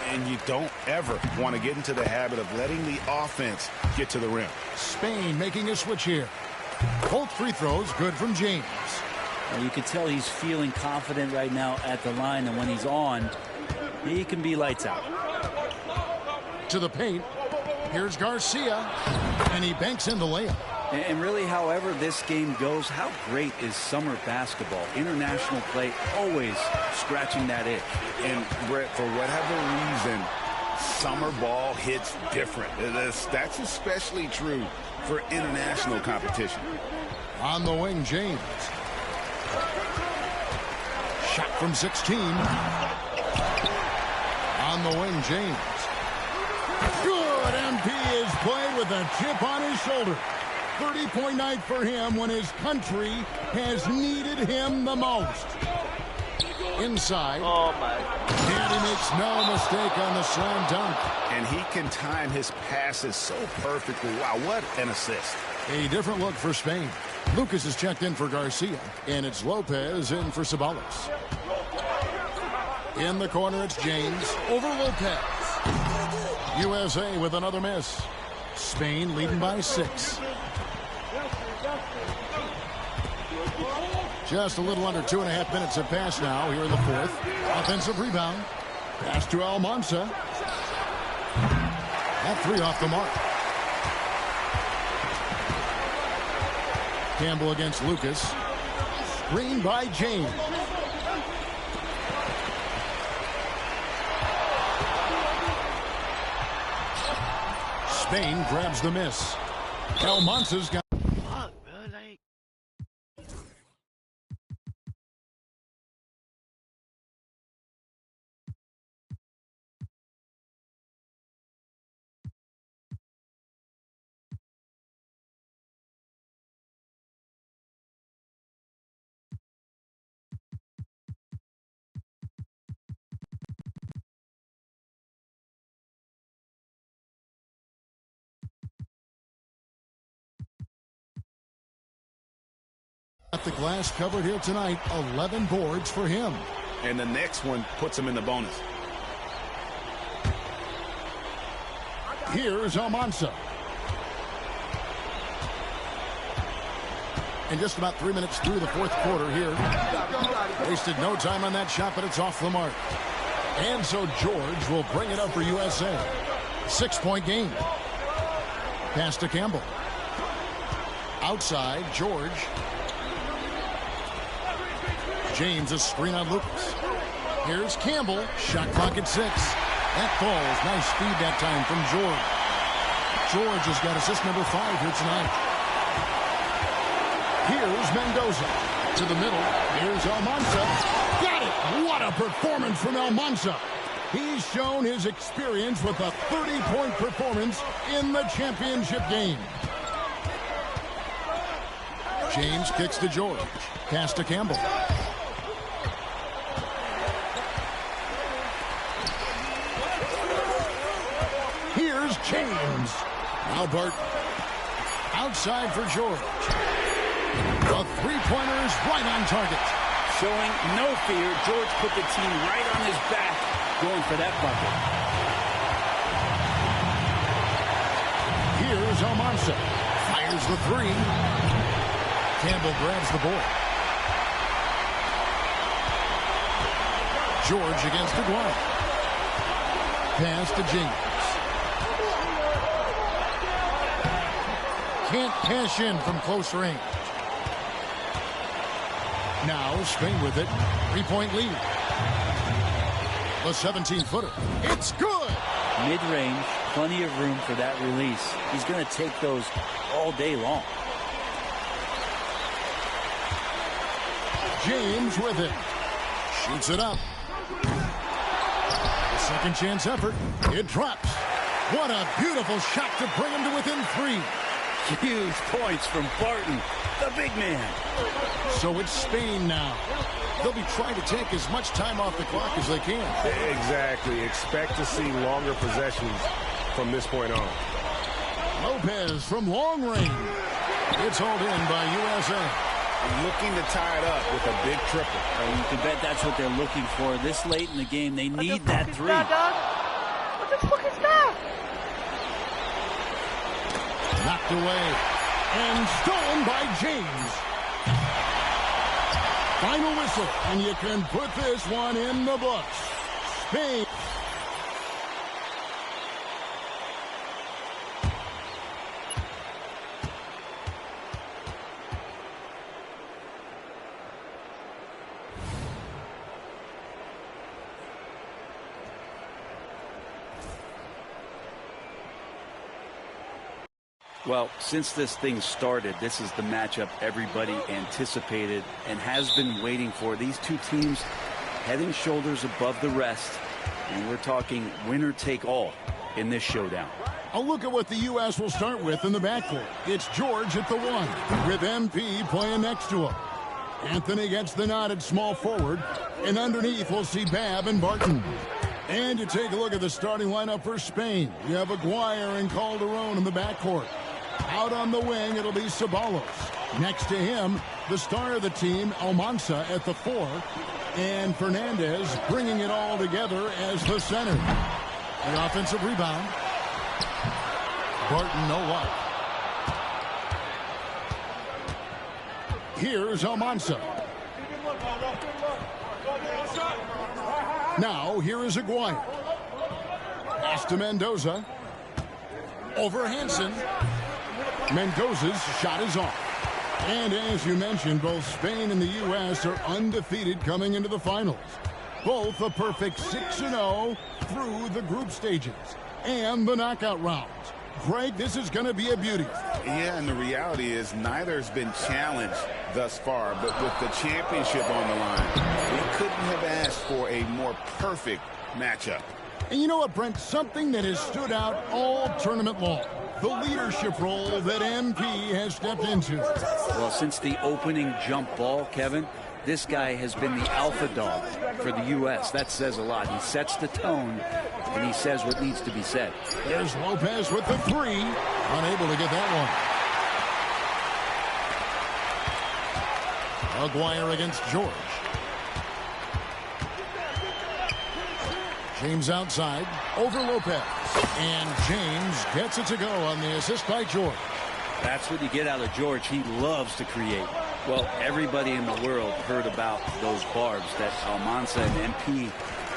And you don't ever want to get into the habit of letting the offense get to the rim. Spain making a switch here. Both free throws good from James. Well, you can tell he's feeling confident right now at the line, and when he's on, he can be lights out. To the paint. Here's Garcia, and he banks in the layup. And really, however this game goes, how great is summer basketball? International play always scratching that itch. And Brett, for whatever reason, summer ball hits different. That's especially true for international competition. On the wing, James. Shot from 16. On the wing, James. Good. MP is played with a chip on his shoulder. 30-point night for him when his country has needed him the most. Inside. Oh, my. And he makes no mistake on the slam dunk. And he can time his passes so perfectly. Wow, what an assist. A different look for Spain. Lucas is checked in for Garcia, and it's Lopez in for Ceballos. In the corner, it's James over Lopez. USA with another miss. Spain leading by 6. Just a little under 2.5 minutes have passed now here in the fourth. Offensive rebound. Pass to Almanza. That 3 off the mark. Campbell against Lucas. Screen by James. Spain grabs the miss. Almanza's got. Fuck, bro, like. Got the glass covered here tonight. 11 boards for him. And the next one puts him in the bonus. Here's Almanza. And just about 3 minutes through the fourth quarter here. Wasted no time on that shot, but it's off the mark. And so George will bring it up for USA. 6-point game. Pass to Campbell. Outside, George. James a screen on Lucas. Here's Campbell. Shot clock at 6. That falls. Nice speed that time from George. George has got assist number 5 here tonight. Here's Mendoza. To the middle. Here's Almanza. Got it! What a performance from Almanza. He's shown his experience with a 30-point performance in the championship game. James kicks to George. Pass to Campbell. Here's James. Albert. Outside for George. The three-pointers right on target. Showing no fear, George put the team right on his back, going for that bucket. Here's Almanza. Fires the 3. Campbell grabs the ball. George against Aguirre. Pass to James. Can't cash in from close range. Now Spain with it. 3-point lead. The 17-footer. It's good. Mid-range, plenty of room for that release. He's going to take those all day long. James with it. Shoots it up. The second chance effort. It drops. What a beautiful shot to bring him to within 3. Huge points from Barton, the big man. So it's Spain now. They'll be trying to take as much time off the clock as they can. Exactly. Expect to see longer possessions from this point on. Lopez from long range. It's hauled in by USA. Looking to tie it up with a big triple. And you can bet that's what they're looking for. This late in the game, they need that 3. What the fuck is that? Knocked away and stolen by James. Final whistle, and you can put this one in the books. Spain. Well, since this thing started, this is the matchup everybody anticipated and has been waiting for. These two teams head and shoulders above the rest, and we're talking winner take all in this showdown. A look at what the U.S. will start with in the backcourt. It's George at the 1, with MP playing next to him. Anthony gets the nod at small forward. And underneath, we'll see Babb and Barton. And you take a look at the starting lineup for Spain. You have Aguirre and Calderon in the backcourt. Out on the wing, it'll be Ceballos. Next to him, the star of the team, Almanza at the 4. And Fernandez bringing it all together as the center. The offensive rebound. Barton, no luck. Here's Almanza. Now, here is Aguirre. Pass to Mendoza. Over Hansen. Mendoza's shot is off. And as you mentioned, both Spain and the U.S. are undefeated coming into the finals. Both a perfect 6-0 through the group stages and the knockout rounds. Greg, this is going to be a beauty. Yeah, and the reality is neither has been challenged thus far, but with the championship on the line, we couldn't have asked for a more perfect matchup. And you know what, Brent? Something that has stood out all tournament long. The leadership role that MP has stepped into. Well, since the opening jump ball, Kevin, this guy has been the alpha dog for the U.S. That says a lot. He sets the tone, and he says what needs to be said. There's Lopez with the 3. Unable to get that one. Aguirre against George. James outside, over Lopez. And James gets it to go on the assist by George. That's what you get out of George. He loves to create. Well, everybody in the world heard about those barbs that Almanza and MP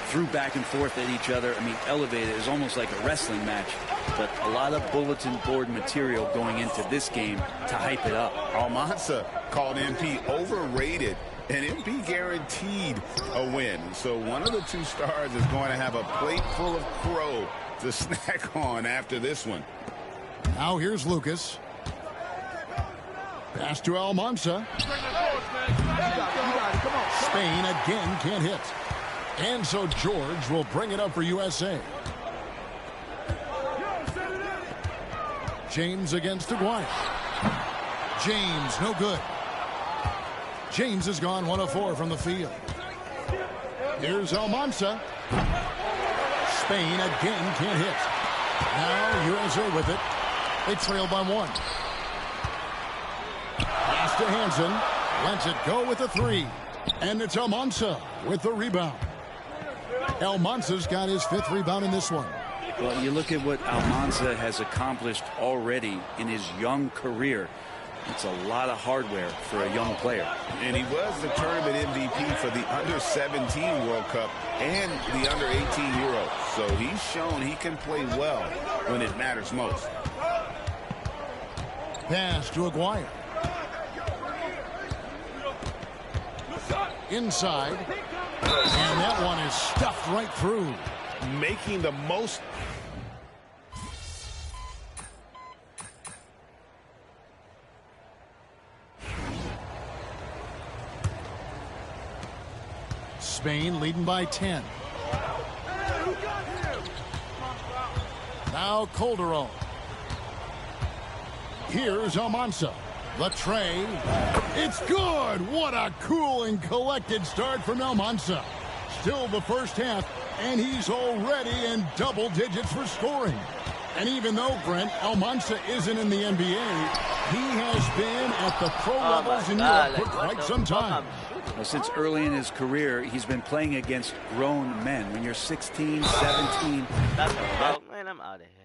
threw back and forth at each other. I mean, elevated. It was almost like a wrestling match. But a lot of bulletin board material going into this game to hype it up. Almanza called MP overrated, and MP guaranteed a win. So one of the two stars is going to have a plate full of crow to snack on after this one. Now here's Lucas. Pass to Almanza. Spain again can't hit. And so George will bring it up for USA. James against Aguirre. James, no good. James has gone 1 of 4 from the field. Here's Almanza. Spain again can't hit. Now USA with it. They trail by 1. Pass to Hansen. Lets it go with the 3. And it's Almanza with the rebound. Almanza's got his 5th rebound in this one. Well, you look at what Almanza has accomplished already in his young career. It's a lot of hardware for a young player. And he was the tournament MVP for the Under-17 World Cup and the Under-18 Euros. So he's shown he can play well when it matters most. Pass to Aguirre. Inside. And that one is stuffed right through. Making the most. Spain leading by 10. Now Calderon. Here's Almanza. The tray. It's good. What a cool and collected start from Almanza. Still the first half, and he's already in double digits for scoring. And even though, Brent, Almanza isn't in the NBA, he has been at the pro levels in Europe for quite some time. Well, since early in his career, he's been playing against grown men. When you're 16, 17. That's a man, I'm out of here.